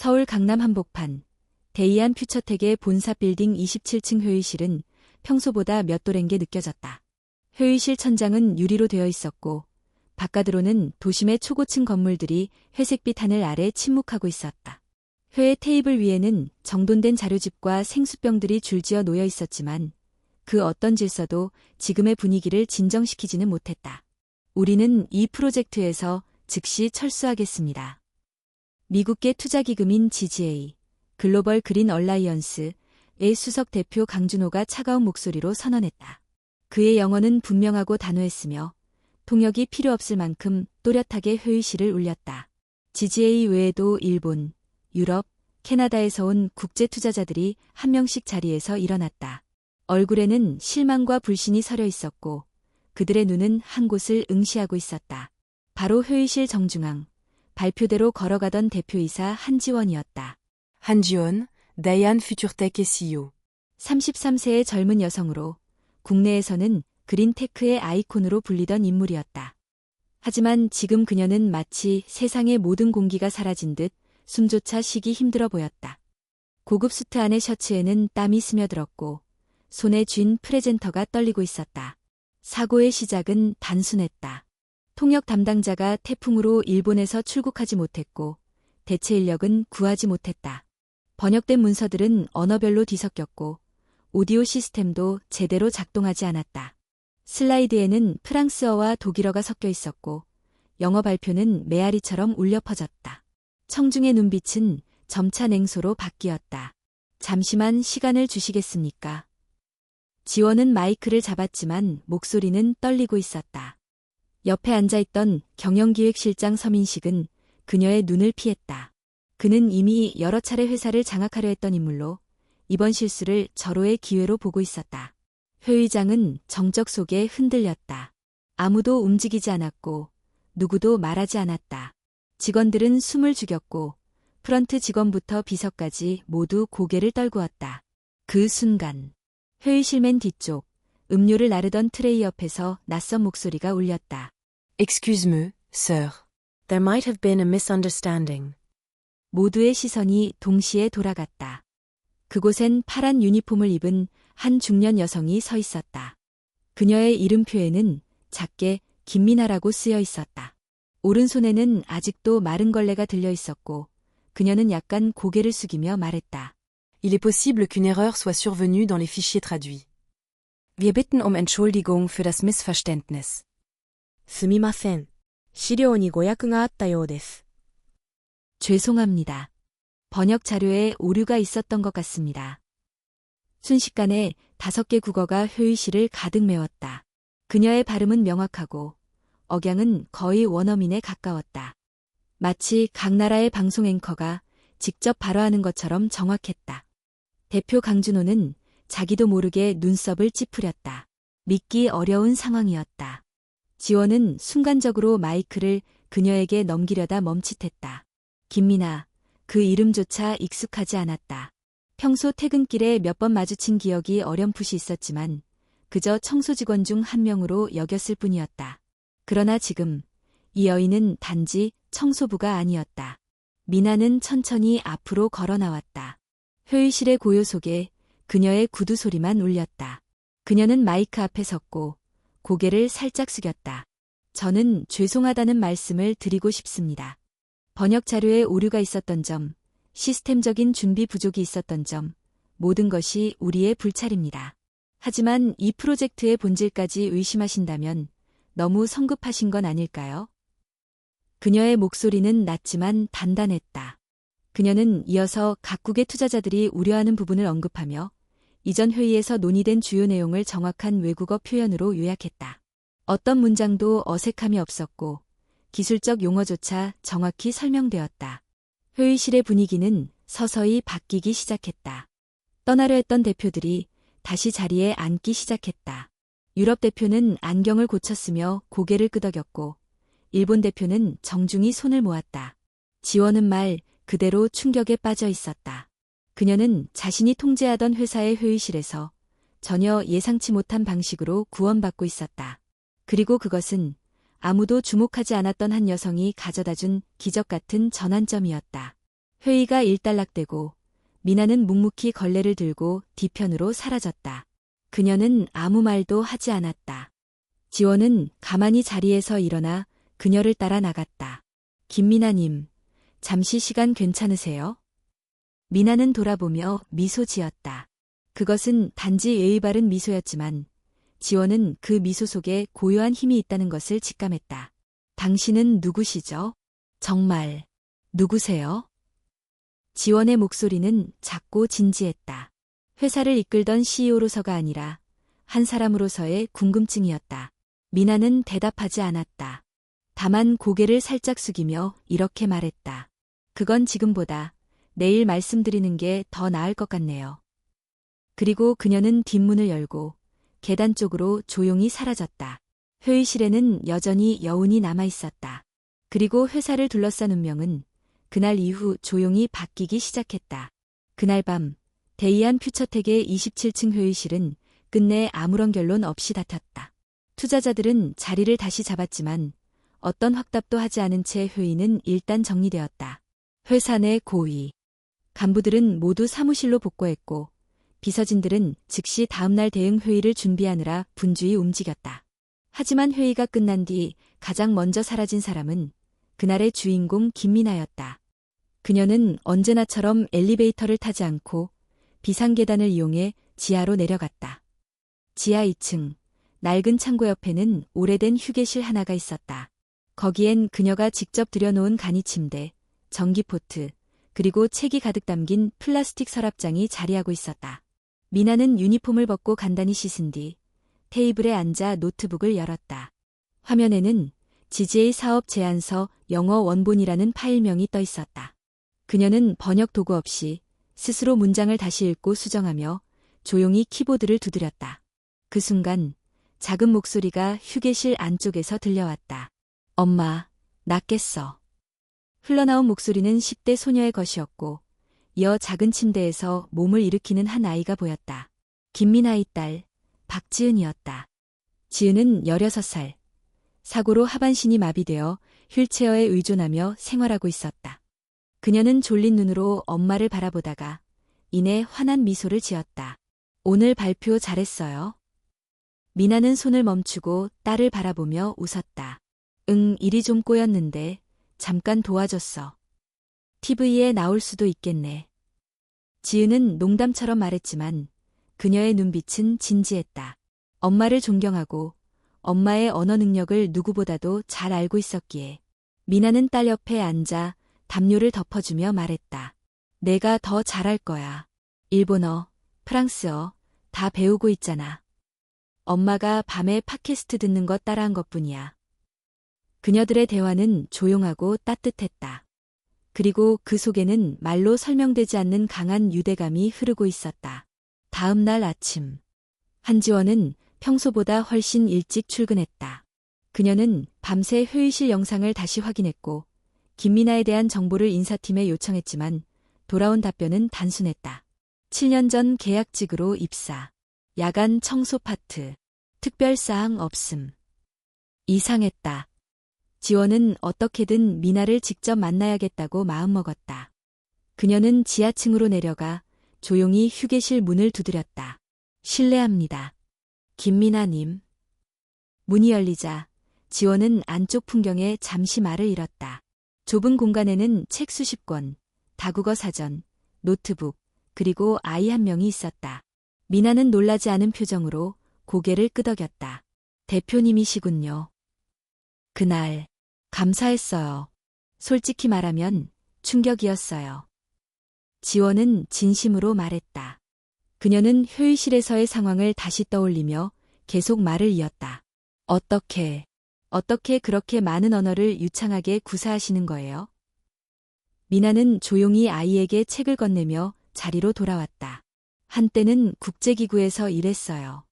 서울 강남 한복판, 데이안 퓨처텍의 본사 빌딩 27층 회의실은 평소보다 몇 도랜 게 느껴졌다. 회의실 천장은 유리로 되어 있었고 바깥으로는 도심의 초고층 건물들이 회색빛 하늘 아래 침묵하고 있었다. 회의 테이블 위에는 정돈된 자료집과 생수병들이 줄지어 놓여 있었지만 그 어떤 질서도 지금의 분위기를 진정시키지는 못했다. 우리는 이 프로젝트에서 즉시 철수하겠습니다. 미국계 투자기금인 GGA, 글로벌 그린 얼라이언스의 수석 대표 강준호가 차가운 목소리로 선언했다. 그의 영어는 분명하고 단호했으며 통역이 필요 없을 만큼 또렷하게 회의실을 울렸다. GGA 외에도 일본, 유럽, 캐나다에서 온 국제 투자자들이 한 명씩 자리에서 일어났다. 얼굴에는 실망과 불신이 서려 있었고 그들의 눈은 한 곳을 응시하고 있었다. 바로 회의실 정중앙, 발표대로 걸어가던 대표이사 한지원이었다. 한지원, 데이안 퓨처텍의 CEO. 33세의 젊은 여성으로 국내에서는 그린테크의 아이콘으로 불리던 인물이었다. 하지만 지금 그녀는 마치 세상의 모든 공기가 사라진 듯 숨조차 쉬기 힘들어 보였다. 고급 수트 안의 셔츠에는 땀이 스며들었고 손에 쥔 프레젠터가 떨리고 있었다. 사고의 시작은 단순했다. 통역 담당자가 태풍으로 일본에서 출국하지 못했고 대체 인력은 구하지 못했다. 번역된 문서들은 언어별로 뒤섞였고 오디오 시스템도 제대로 작동하지 않았다. 슬라이드에는 프랑스어와 독일어가 섞여 있었고 영어 발표는 메아리처럼 울려 퍼졌다. 청중의 눈빛은 점차 냉소로 바뀌었다. 잠시만 시간을 주시겠습니까? 지원은 마이크를 잡았지만 목소리는 떨리고 있었다. 옆에 앉아있던 경영기획실장 서민식은 그녀의 눈을 피했다. 그는 이미 여러 차례 회사를 장악하려 했던 인물로 이번 실수를 절호의 기회로 보고 있었다. 회의장은 정적 속에 흔들렸다. 아무도 움직이지 않았고 누구도 말하지 않았다. 직원들은 숨을 죽였고 프런트 직원부터 비서까지 모두 고개를 떨구었다. 그 순간 회의실 맨 뒤쪽 음료를 나르던 트레이 옆에서 낯선 목소리가 울렸다. Excuse-me, sir. There might have been a misunderstanding. 모두의 시선이 동시에 돌아갔다. 그곳엔 파란 유니폼을 입은 한 중년 여성이 서 있었다. 그녀의 이름표에는 작게 김미나라고 쓰여 있었다. 오른손에는 아직도 마른 걸레가 들려 있었고 그녀는 약간 고개를 숙이며 말했다. Il est possible qu'une erreur soit survenue dans les fichiers traduits. Wir bitten um Entschuldigung für das Missverständnis. すみません。資料に誤訳があったようです。 죄송합니다. 번역 자료에 오류가 있었던 것 같습니다. 순식간에 5개 국어가 회의실을 가득 메웠다. 그녀의 발음은 명확하고 억양은 거의 원어민에 가까웠다. 마치 각 나라의 방송 앵커가 직접 발화하는 것처럼 정확했다. 대표 강준호는 자기도 모르게 눈썹을 찌푸렸다. 믿기 어려운 상황이었다. 지원은 순간적으로 마이크를 그녀에게 넘기려다 멈칫했다. 김미나, 그 이름조차 익숙하지 않았다. 평소 퇴근길에 몇 번 마주친 기억이 어렴풋이 있었지만 그저 청소직원 중 한 명으로 여겼을 뿐이었다. 그러나 지금 이 여인은 단지 청소부가 아니었다. 미나는 천천히 앞으로 걸어 나왔다. 회의실의 고요 속에 그녀의 구두 소리만 울렸다. 그녀는 마이크 앞에 섰고 고개를 살짝 숙였다. 저는 죄송하다는 말씀을 드리고 싶습니다. 번역 자료에 오류가 있었던 점, 시스템적인 준비 부족이 있었던 점, 모든 것이 우리의 불찰입니다. 하지만 이 프로젝트의 본질까지 의심하신다면 너무 성급하신 건 아닐까요? 그녀의 목소리는 낮지만 단단했다. 그녀는 이어서 각국의 투자자들이 우려하는 부분을 언급하며 이전 회의에서 논의된 주요 내용을 정확한 외국어 표현으로 요약했다. 어떤 문장도 어색함이 없었고 기술적 용어조차 정확히 설명되었다. 회의실의 분위기는 서서히 바뀌기 시작했다. 떠나려 했던 대표들이 다시 자리에 앉기 시작했다. 유럽 대표는 안경을 고쳤으며 고개를 끄덕였고 일본 대표는 정중히 손을 모았다. 지원은 말 그대로 충격에 빠져 있었다. 그녀는 자신이 통제하던 회사의 회의실에서 전혀 예상치 못한 방식으로 구원받고 있었다. 그리고 그것은 아무도 주목하지 않았던 한 여성이 가져다준 기적 같은 전환점이었다. 회의가 일단락되고 미나는 묵묵히 걸레를 들고 뒤편으로 사라졌다. 그녀는 아무 말도 하지 않았다. 지원은 가만히 자리에서 일어나 그녀를 따라 나갔다. 김미나님, 잠시 시간 괜찮으세요? 미나는 돌아보며 미소 지었다. 그것은 단지 예의 바른 미소였지만 지원은 그 미소 속에 고요한 힘이 있다는 것을 직감했다. 당신은 누구시죠? 정말 누구세요? 지원의 목소리는 작고 진지했다. 회사를 이끌던 CEO로서가 아니라 한 사람으로서의 궁금증이었다. 미나는 대답하지 않았다. 다만 고개를 살짝 숙이며 이렇게 말했다. 그건 지금보다 내일 말씀드리는 게 더 나을 것 같네요. 그리고 그녀는 뒷문을 열고 계단 쪽으로 조용히 사라졌다. 회의실에는 여전히 여운이 남아 있었다. 그리고 회사를 둘러싼 운명은 그날 이후 조용히 바뀌기 시작했다. 그날 밤 대이안 퓨처텍의 27층 회의실은 끝내 아무런 결론 없이 닫혔다. 투자자들은 자리를 다시 잡았지만 어떤 확답도 하지 않은 채 회의는 일단 정리되었다. 회사 내 고위 간부들은 모두 사무실로 복구했고 비서진들은 즉시 다음날 대응 회의를 준비하느라 분주히 움직였다. 하지만 회의가 끝난 뒤 가장 먼저 사라진 사람은 그날의 주인공 김미나였다. 그녀는 언제나처럼 엘리베이터를 타지 않고 비상계단을 이용해 지하로 내려갔다. 지하 2층, 낡은 창고 옆에는 오래된 휴게실 하나가 있었다. 거기엔 그녀가 직접 들여놓은 간이 침대, 전기포트, 그리고 책이 가득 담긴 플라스틱 서랍장이 자리하고 있었다. 미나는 유니폼을 벗고 간단히 씻은 뒤 테이블에 앉아 노트북을 열었다. 화면에는 GGA 사업 제안서 영어 원본이라는 파일명이 떠 있었다. 그녀는 번역 도구 없이 스스로 문장을 다시 읽고 수정하며 조용히 키보드를 두드렸다. 그 순간 작은 목소리가 휴게실 안쪽에서 들려왔다. 엄마, 나 깼어. 흘러나온 목소리는 10대 소녀의 것이었고 이어 작은 침대에서 몸을 일으키는 한 아이가 보였다. 김미나의 딸, 박지은이었다. 지은은 16살. 사고로 하반신이 마비되어 휠체어에 의존하며 생활하고 있었다. 그녀는 졸린 눈으로 엄마를 바라보다가 이내 환한 미소를 지었다. 오늘 발표 잘했어요. 미나는 손을 멈추고 딸을 바라보며 웃었다. 응, 일이 좀 꼬였는데 잠깐 도와줬어. TV에 나올 수도 있겠네. 지은은 농담처럼 말했지만 그녀의 눈빛은 진지했다. 엄마를 존경하고 엄마의 언어 능력을 누구보다도 잘 알고 있었기에 미나는 딸 옆에 앉아 담요를 덮어주며 말했다. 내가 더 잘할 거야. 일본어, 프랑스어 다 배우고 있잖아. 엄마가 밤에 팟캐스트 듣는 거 따라한 것뿐이야. 그녀들의 대화는 조용하고 따뜻했다. 그리고 그 속에는 말로 설명되지 않는 강한 유대감이 흐르고 있었다. 다음 날 아침, 한지원은 평소보다 훨씬 일찍 출근했다. 그녀는 밤새 회의실 영상을 다시 확인했고 김미나에 대한 정보를 인사팀에 요청했지만 돌아온 답변은 단순했다. 7년 전 계약직으로 입사, 야간 청소 파트, 특별사항 없음. 이상했다. 지원은 어떻게든 미나를 직접 만나야겠다고 마음먹었다. 그녀는 지하층으로 내려가 조용히 휴게실 문을 두드렸다. 실례합니다. 김미나님. 문이 열리자 지원은 안쪽 풍경에 잠시 말을 잃었다. 좁은 공간에는 책 수십 권, 다국어 사전, 노트북, 그리고 아이 한 명이 있었다. 미나는 놀라지 않은 표정으로 고개를 끄덕였다. 대표님이시군요. 그날 감사했어요. 솔직히 말하면 충격이었어요. 지원은 진심으로 말했다. 그녀는 회의실에서의 상황을 다시 떠올리며 계속 말을 이었다. 어떻게 그렇게 많은 언어를 유창하게 구사하시는 거예요? 미나는 조용히 아이에게 책을 건네며 자리로 돌아왔다. 한때는 국제기구에서 일했어요.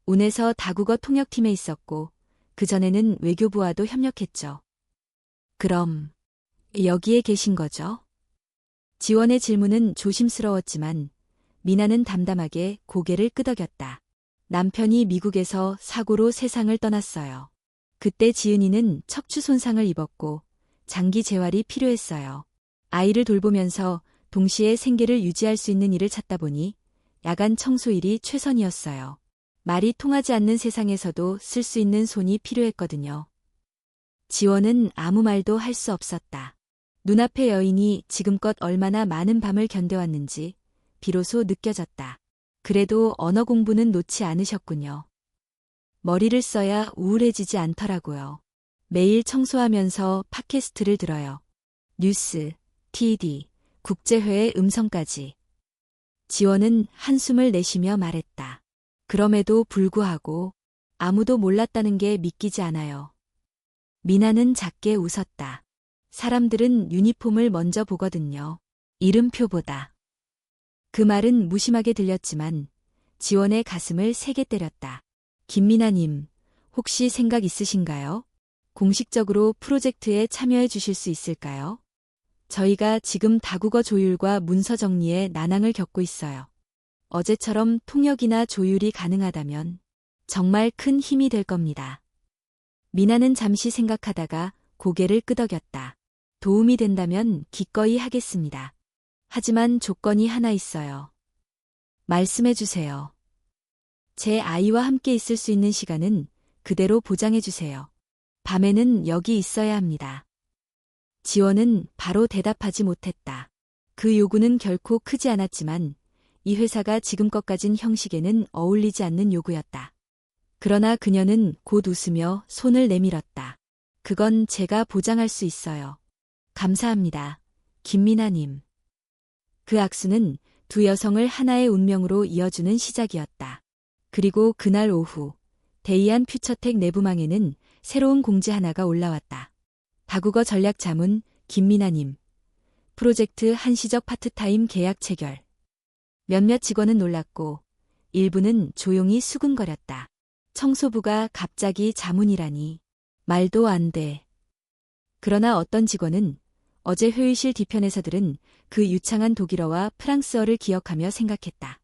운에서 다국어 통역팀에 있었고 그전에는 외교부와도 협력했죠. 그럼 여기에 계신 거죠? 지원의 질문은 조심스러웠지만 미나는 담담하게 고개를 끄덕였다. 남편이 미국에서 사고로 세상을 떠났어요. 그때 지은이는 척추 손상을 입었고 장기 재활이 필요했어요. 아이를 돌보면서 동시에 생계를 유지할 수 있는 일을 찾다 보니 야간 청소일이 최선이었어요. 말이 통하지 않는 세상에서도 쓸 수 있는 손이 필요했거든요. 지원은 아무 말도 할 수 없었다. 눈앞의 여인이 지금껏 얼마나 많은 밤을 견뎌왔는지 비로소 느껴졌다. 그래도 언어 공부는 놓지 않으셨군요. 머리를 써야 우울해지지 않더라고요. 매일 청소하면서 팟캐스트를 들어요. 뉴스, TD, 국제회의 음성까지. 지원은 한숨을 내쉬며 말했다. 그럼에도 불구하고 아무도 몰랐다는 게 믿기지 않아요. 미나는 작게 웃었다. 사람들은 유니폼을 먼저 보거든요. 이름표보다. 그 말은 무심하게 들렸지만 지원의 가슴을 세게 때렸다. 김미나님, 혹시 생각 있으신가요? 공식적으로 프로젝트에 참여해 주실 수 있을까요? 저희가 지금 다국어 조율과 문서 정리에 난항을 겪고 있어요. 어제처럼 통역이나 조율이 가능하다면 정말 큰 힘이 될 겁니다. 미나는 잠시 생각하다가 고개를 끄덕였다. 도움이 된다면 기꺼이 하겠습니다. 하지만 조건이 하나 있어요. 말씀해 주세요. 제 아이와 함께 있을 수 있는 시간은 그대로 보장해 주세요. 밤에는 여기 있어야 합니다. 지원은 바로 대답하지 못했다. 그 요구는 결코 크지 않았지만 이 회사가 지금껏 가진 형식에는 어울리지 않는 요구였다. 그러나 그녀는 곧 웃으며 손을 내밀었다. 그건 제가 보장할 수 있어요. 감사합니다. 김미나님. 그 악수는 두 여성을 하나의 운명으로 이어주는 시작이었다. 그리고 그날 오후 데이안 퓨처텍 내부망에는 새로운 공지 하나가 올라왔다. 다국어 전략 자문 김미나님. 프로젝트 한시적 파트타임 계약 체결. 몇몇 직원은 놀랐고 일부는 조용히 수근거렸다. 청소부가 갑자기 자문이라니. 말도 안 돼. 그러나 어떤 직원은 어제 회의실 뒤편에서 들은 그 유창한 독일어와 프랑스어를 기억하며 생각했다.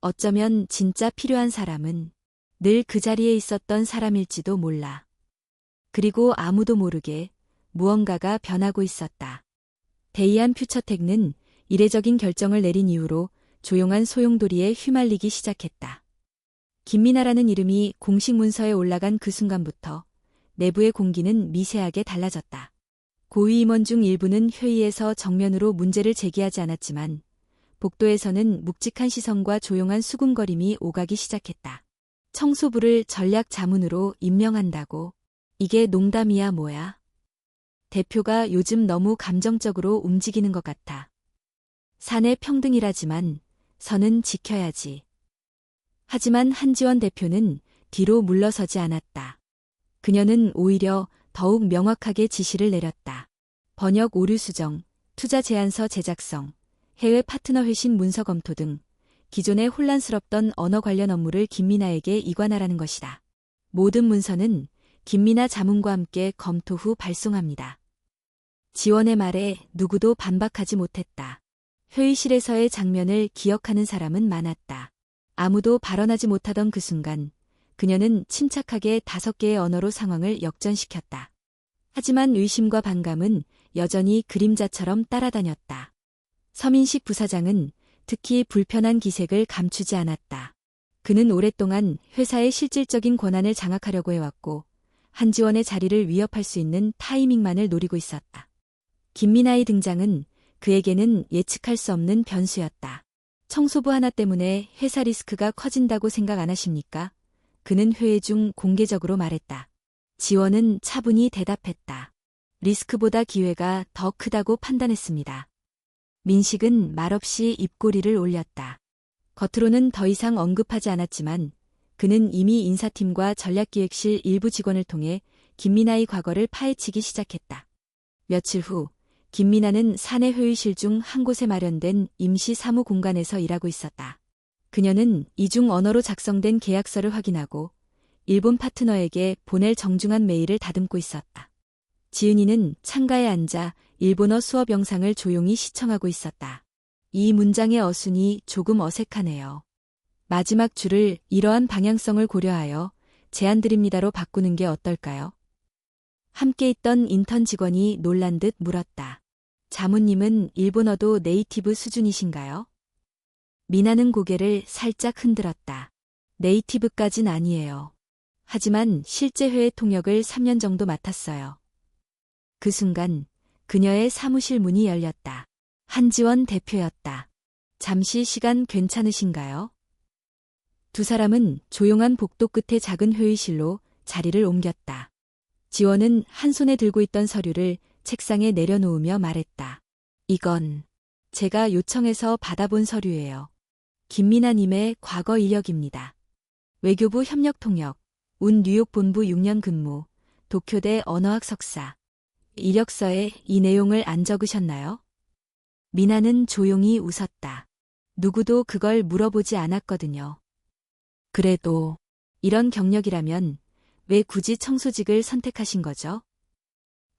어쩌면 진짜 필요한 사람은 늘 그 자리에 있었던 사람일지도 몰라. 그리고 아무도 모르게 무언가가 변하고 있었다. 데이안 퓨처텍는 이례적인 결정을 내린 이후로 조용한 소용돌이에 휘말리기 시작했다. 김미나라는 이름이 공식 문서에 올라간 그 순간부터 내부의 공기는 미세하게 달라졌다. 고위 임원 중 일부는 회의에서 정면으로 문제를 제기하지 않았지만 복도에서는 묵직한 시선과 조용한 수군거림이 오가기 시작했다. 청소부를 전략 자문으로 임명한다고? 이게 농담이야 뭐야? 대표가 요즘 너무 감정적으로 움직이는 것 같아. 사내 평등이라지만 선은 지켜야지. 하지만 한지원 대표는 뒤로 물러서지 않았다. 그녀는 오히려 더욱 명확하게 지시를 내렸다. 번역 오류 수정, 투자 제안서 제작성, 해외 파트너 회신 문서 검토 등 기존에 혼란스럽던 언어 관련 업무를 김미나에게 이관하라는 것이다. 모든 문서는 김미나 자문과 함께 검토 후 발송합니다. 지원의 말에 누구도 반박하지 못했다. 회의실에서의 장면을 기억하는 사람은 많았다. 아무도 발언하지 못하던 그 순간 그녀는 침착하게 5개의 언어로 상황을 역전시켰다. 하지만 의심과 반감은 여전히 그림자처럼 따라다녔다. 서민식 부사장은 특히 불편한 기색을 감추지 않았다. 그는 오랫동안 회사의 실질적인 권한을 장악하려고 해왔고 한지원의 자리를 위협할 수 있는 타이밍만을 노리고 있었다. 김미나의 등장은 그에게는 예측할 수 없는 변수였다. 청소부 하나 때문에 회사 리스크가 커진다고 생각 안 하십니까? 그는 회의 중 공개적으로 말했다. 지원은 차분히 대답했다. 리스크보다 기회가 더 크다고 판단했습니다. 민식은 말없이 입꼬리를 올렸다. 겉으로는 더 이상 언급하지 않았지만 그는 이미 인사팀과 전략기획실 일부 직원을 통해 김미나의 과거를 파헤치기 시작했다. 며칠 후 김미나는 사내 회의실 중 한 곳에 마련된 임시 사무 공간에서 일하고 있었다. 그녀는 이중 언어로 작성된 계약서를 확인하고 일본 파트너에게 보낼 정중한 메일을 다듬고 있었다. 지은이는 창가에 앉아 일본어 수업 영상을 조용히 시청하고 있었다. 이 문장의 어순이 조금 어색하네요. 마지막 줄을 이러한 방향성을 고려하여 제안드립니다로 바꾸는 게 어떨까요? 함께 있던 인턴 직원이 놀란 듯 물었다. 자문님은 일본어도 네이티브 수준이신가요? 미나는 고개를 살짝 흔들었다. 네이티브까진 아니에요. 하지만 실제 회의 통역을 3년 정도 맡았어요. 그 순간 그녀의 사무실 문이 열렸다. 한지원 대표였다. 잠시 시간 괜찮으신가요? 두 사람은 조용한 복도 끝의 작은 회의실로 자리를 옮겼다. 지원은 한 손에 들고 있던 서류를 책상에 내려놓으며 말했다. 이건 제가 요청해서 받아본 서류예요. 김미나님의 과거 이력입니다. 외교부 협력통역, 운 뉴욕 본부 6년 근무, 도쿄대 언어학 석사. 이력서에 이 내용을 안 적으셨나요? 미나는 조용히 웃었다. 누구도 그걸 물어보지 않았거든요. 그래도 이런 경력이라면 왜 굳이 청소직을 선택하신 거죠?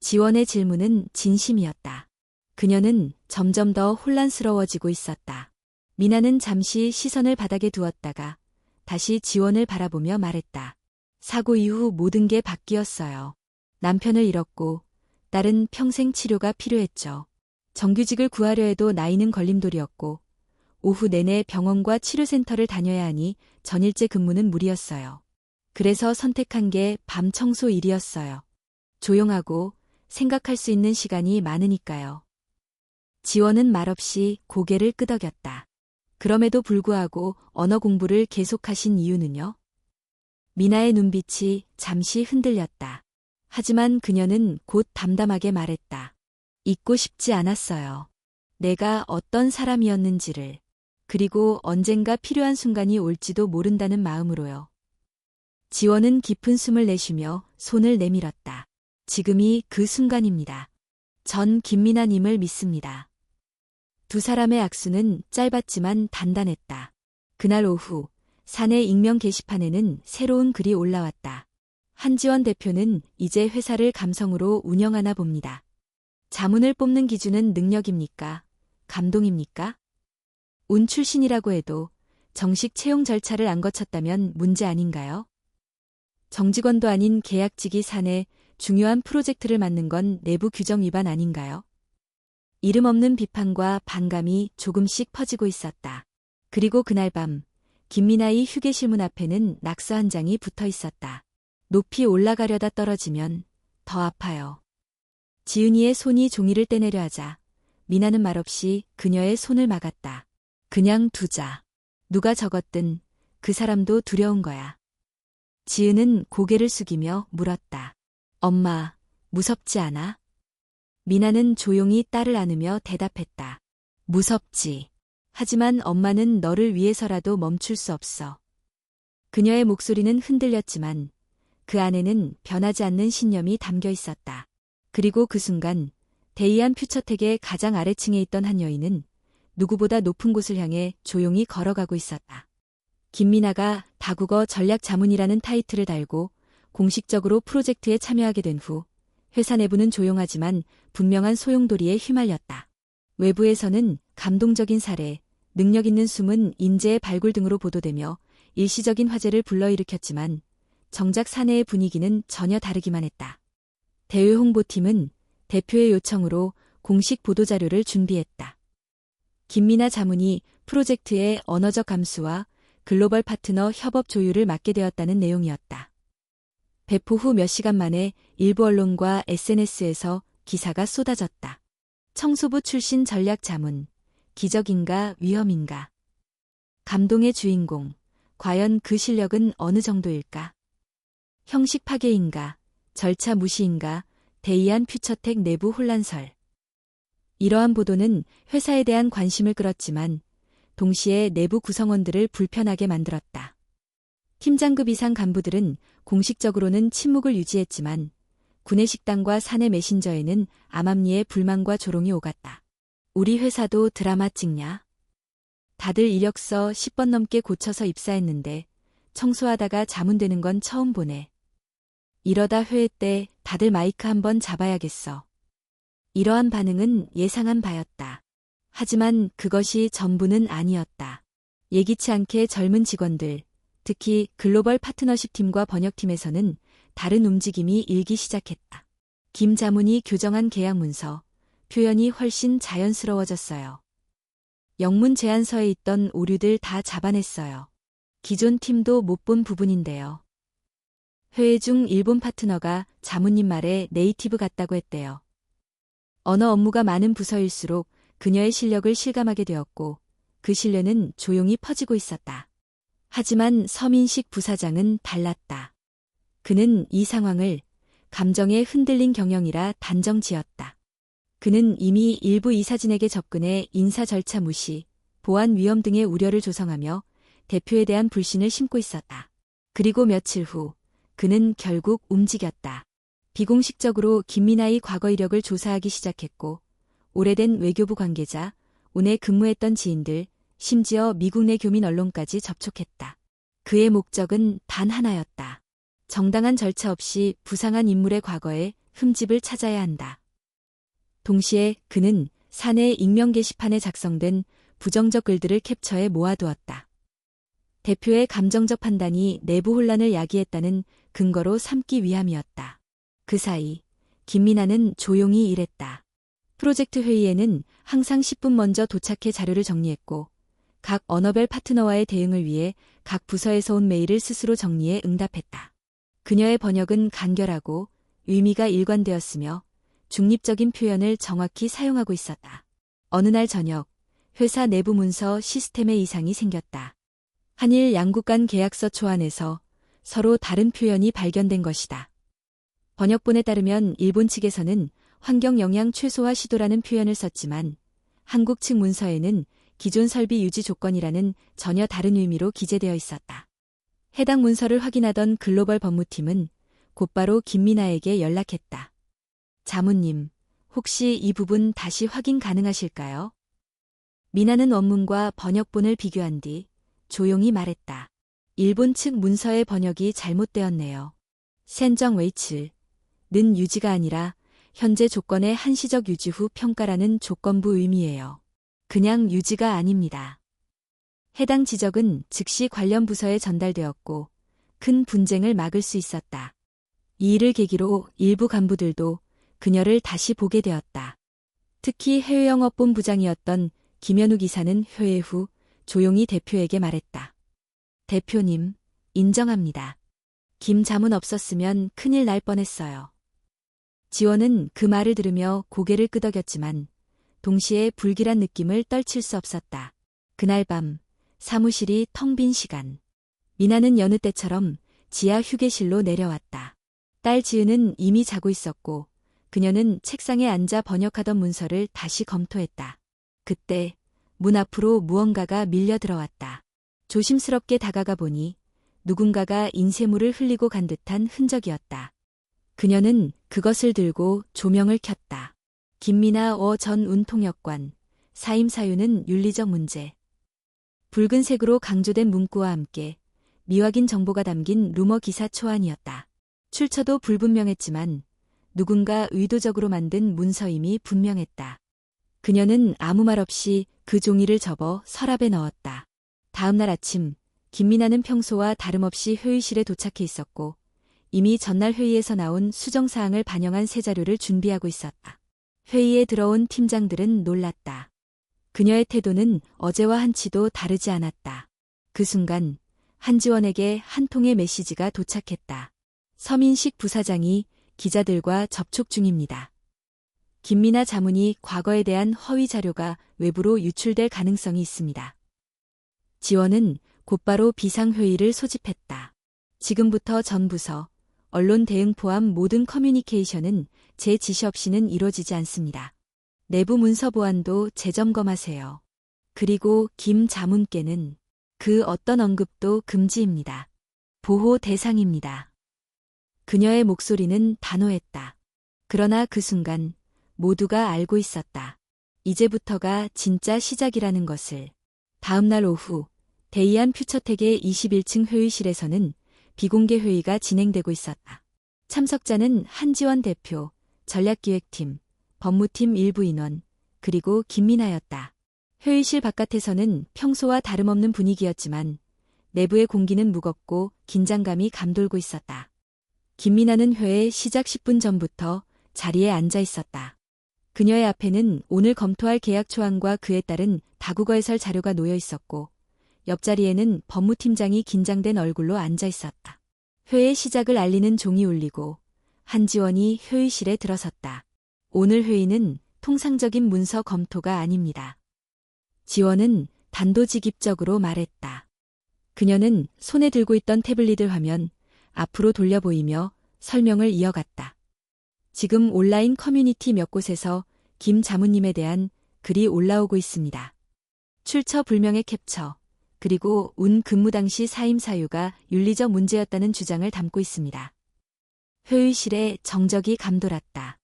지원의 질문은 진심이었다. 그녀는 점점 더 혼란스러워지고 있었다. 미나는 잠시 시선을 바닥에 두었다가 다시 지원을 바라보며 말했다. 사고 이후 모든 게 바뀌었어요. 남편을 잃었고 딸은 평생 치료가 필요했죠. 정규직을 구하려 해도 나이는 걸림돌이었고 오후 내내 병원과 치료센터를 다녀야 하니 전일제 근무는 무리였어요. 그래서 선택한 게 밤 청소 일이었어요. 조용하고 생각할 수 있는 시간이 많으니까요. 지원은 말없이 고개를 끄덕였다. 그럼에도 불구하고 언어 공부를 계속하신 이유는요? 미나의 눈빛이 잠시 흔들렸다. 하지만 그녀는 곧 담담하게 말했다. 잊고 싶지 않았어요. 내가 어떤 사람이었는지를. 그리고 언젠가 필요한 순간이 올지도 모른다는 마음으로요. 지원은 깊은 숨을 내쉬며 손을 내밀었다. 지금이 그 순간입니다. 전 김미나님을 믿습니다. 두 사람의 악수는 짧았지만 단단했다. 그날 오후 사내 익명 게시판에는 새로운 글이 올라왔다. 한지원 대표는 이제 회사를 감성으로 운영하나 봅니다. 자문을 뽑는 기준은 능력입니까? 감동입니까? 운 출신이라고 해도 정식 채용 절차를 안 거쳤다면 문제 아닌가요? 정직원도 아닌 계약직이 사내 중요한 프로젝트를 맡는 건 내부 규정 위반 아닌가요? 이름 없는 비판과 반감이 조금씩 퍼지고 있었다. 그리고 그날 밤 김미나의 휴게실 문 앞에는 낙서 한 장이 붙어 있었다. 높이 올라가려다 떨어지면 더 아파요. 지은이의 손이 종이를 떼내려 하자 미나는 말없이 그녀의 손을 막았다. 그냥 두자. 누가 적었든 그 사람도 두려운 거야. 지은은 고개를 숙이며 물었다. 엄마, 무섭지 않아? 미나는 조용히 딸을 안으며 대답했다. 무섭지. 하지만 엄마는 너를 위해서라도 멈출 수 없어. 그녀의 목소리는 흔들렸지만 그 안에는 변하지 않는 신념이 담겨 있었다. 그리고 그 순간 대이안 퓨처텍의 가장 아래층에 있던 한 여인은 누구보다 높은 곳을 향해 조용히 걸어가고 있었다. 김미나가 다국어 전략 자문이라는 타이틀을 달고 공식적으로 프로젝트에 참여하게 된 후 회사 내부는 조용하지만 분명한 소용돌이에 휘말렸다. 외부에서는 감동적인 사례, 능력 있는 숨은 인재의 발굴 등으로 보도되며 일시적인 화제를 불러일으켰지만 정작 사내의 분위기는 전혀 다르기만 했다. 대외 홍보팀은 대표의 요청으로 공식 보도자료를 준비했다. 김미나 자문이 프로젝트의 언어적 감수와 글로벌 파트너 협업 조율을 맡게 되었다는 내용이었다. 배포 후 몇 시간 만에 일부 언론과 SNS에서 기사가 쏟아졌다. 청소부 출신 전략 자문, 기적인가 위험인가? 감동의 주인공, 과연 그 실력은 어느 정도일까? 형식 파괴인가, 절차 무시인가, 대이안 퓨처텍 내부 혼란설. 이러한 보도는 회사에 대한 관심을 끌었지만 동시에 내부 구성원들을 불편하게 만들었다. 팀장급 이상 간부들은 공식적으로는 침묵을 유지했지만 구내식당과 사내 메신저에는 암암리의 불만과 조롱이 오갔다. 우리 회사도 드라마 찍냐? 다들 이력서 10번 넘게 고쳐서 입사했는데 청소하다가 자문되는 건 처음 보네. 이러다 회의 때 다들 마이크 한번 잡아야겠어. 이러한 반응은 예상한 바였다. 하지만 그것이 전부는 아니었다. 예기치 않게 젊은 직원들, 특히 글로벌 파트너십 팀과 번역팀에서는 다른 움직임이 일기 시작했다. 김 자문이 교정한 계약 문서, 표현이 훨씬 자연스러워졌어요. 영문 제안서에 있던 오류들 다 잡아냈어요. 기존 팀도 못 본 부분인데요. 회의 중 일본 파트너가 자문님 말에 네이티브 같다고 했대요. 언어 업무가 많은 부서일수록 그녀의 실력을 실감하게 되었고 그 신뢰는 조용히 퍼지고 있었다. 하지만 서민식 부사장은 달랐다. 그는 이 상황을 감정에 흔들린 경영이라 단정 지었다. 그는 이미 일부 이사진에게 접근해 인사 절차 무시, 보안 위험 등의 우려를 조성하며 대표에 대한 불신을 심고 있었다. 그리고 며칠 후 그는 결국 움직였다. 비공식적으로 김민아의 과거 이력을 조사하기 시작했고 오래된 외교부 관계자, 운에 근무했던 지인들, 심지어 미국 내 교민 언론까지 접촉했다. 그의 목적은 단 하나였다. 정당한 절차 없이 부상한 인물의 과거에 흠집을 찾아야 한다. 동시에 그는 사내 익명 게시판에 작성된 부정적 글들을 캡처해 모아두었다. 대표의 감정적 판단이 내부 혼란을 야기했다는 근거로 삼기 위함이었다. 그 사이 김민아는 조용히 일했다. 프로젝트 회의에는 항상 10분 먼저 도착해 자료를 정리했고 각 언어별 파트너와의 대응을 위해 각 부서에서 온 메일을 스스로 정리해 응답했다. 그녀의 번역은 간결하고 의미가 일관되었으며 중립적인 표현을 정확히 사용하고 있었다. 어느 날 저녁, 회사 내부 문서 시스템에 이상이 생겼다. 한일 양국 간 계약서 초안에서 서로 다른 표현이 발견된 것이다. 번역본에 따르면 일본 측에서는 환경 영향 최소화 시도라는 표현을 썼지만 한국 측 문서에는 기존 설비 유지 조건이라는 전혀 다른 의미로 기재되어 있었다. 해당 문서를 확인하던 글로벌 법무팀은 곧바로 김민아에게 연락했다. 자문님, 혹시 이 부분 다시 확인 가능하실까요? 민아는 원문과 번역본을 비교한 뒤 조용히 말했다. 일본 측 문서의 번역이 잘못되었네요. 센정 웨이츠는 유지가 아니라 현재 조건의 한시적 유지 후 평가라는 조건부 의미예요. 그냥 유지가 아닙니다. 해당 지적은 즉시 관련 부서에 전달되었고 큰 분쟁을 막을 수 있었다. 이 일을 계기로 일부 간부들도 그녀를 다시 보게 되었다. 특히 해외영업본부장이었던 김현우 기사는 회의 후 조용히 대표에게 말했다. 대표님, 인정합니다. 김 자문 없었으면 큰일 날 뻔했어요. 지원은 그 말을 들으며 고개를 끄덕였지만 동시에 불길한 느낌을 떨칠 수 없었다. 그날 밤 사무실이 텅 빈 시간. 미나는 여느 때처럼 지하 휴게실로 내려왔다. 딸 지은은 이미 자고 있었고 그녀는 책상에 앉아 번역하던 문서를 다시 검토했다. 그때 문 앞으로 무언가가 밀려 들어왔다. 조심스럽게 다가가 보니 누군가가 인쇄물을 흘리고 간 듯한 흔적이었다. 그녀는 그것을 들고 조명을 켰다. 김민아 전 운통역관, 사임 사유는 윤리적 문제. 붉은색으로 강조된 문구와 함께 미확인 정보가 담긴 루머 기사 초안이었다. 출처도 불분명했지만 누군가 의도적으로 만든 문서임이 분명했다. 그녀는 아무 말 없이 그 종이를 접어 서랍에 넣었다. 다음 날 아침, 김민아는 평소와 다름없이 회의실에 도착해 있었고 이미 전날 회의에서 나온 수정사항을 반영한 새 자료를 준비하고 있었다. 회의에 들어온 팀장들은 놀랐다. 그녀의 태도는 어제와 한치도 다르지 않았다. 그 순간 한지원에게 한 통의 메시지가 도착했다. 서민식 부사장이 기자들과 접촉 중입니다. 김민아 자문이 과거에 대한 허위 자료가 외부로 유출될 가능성이 있습니다. 지원은 곧바로 비상회의를 소집했다. 지금부터 전 부서, 언론 대응 포함 모든 커뮤니케이션은 제 지시 없이는 이루어지지 않습니다. 내부 문서 보안도 재점검하세요. 그리고 김 자문께는 그 어떤 언급도 금지입니다. 보호 대상입니다. 그녀의 목소리는 단호했다. 그러나 그 순간 모두가 알고 있었다. 이제부터가 진짜 시작이라는 것을. 다음 날 오후 대이안 퓨처텍의 21층 회의실에서는 비공개 회의가 진행되고 있었다. 참석자는 한지원 대표, 전략기획팀, 법무팀 일부 인원, 그리고 김민아였다. 회의실 바깥에서는 평소와 다름없는 분위기였지만 내부의 공기는 무겁고 긴장감이 감돌고 있었다. 김민아는 회의 시작 10분 전부터 자리에 앉아 있었다. 그녀의 앞에는 오늘 검토할 계약 초안과 그에 따른 다국어 해설 자료가 놓여 있었고 옆자리에는 법무팀장이 긴장된 얼굴로 앉아 있었다. 회의 시작을 알리는 종이 울리고 한지원이 회의실에 들어섰다. 오늘 회의는 통상적인 문서 검토가 아닙니다. 지원은 단도직입적으로 말했다. 그녀는 손에 들고 있던 태블릿 화면 앞으로 돌려 보이며 설명을 이어갔다. 지금 온라인 커뮤니티 몇 곳에서 김 자무님에 대한 글이 올라오고 있습니다. 출처 불명의 캡처, 그리고 운 근무 당시 사임 사유가 윤리적 문제였다는 주장을 담고 있습니다. 회의실에 정적이 감돌았다.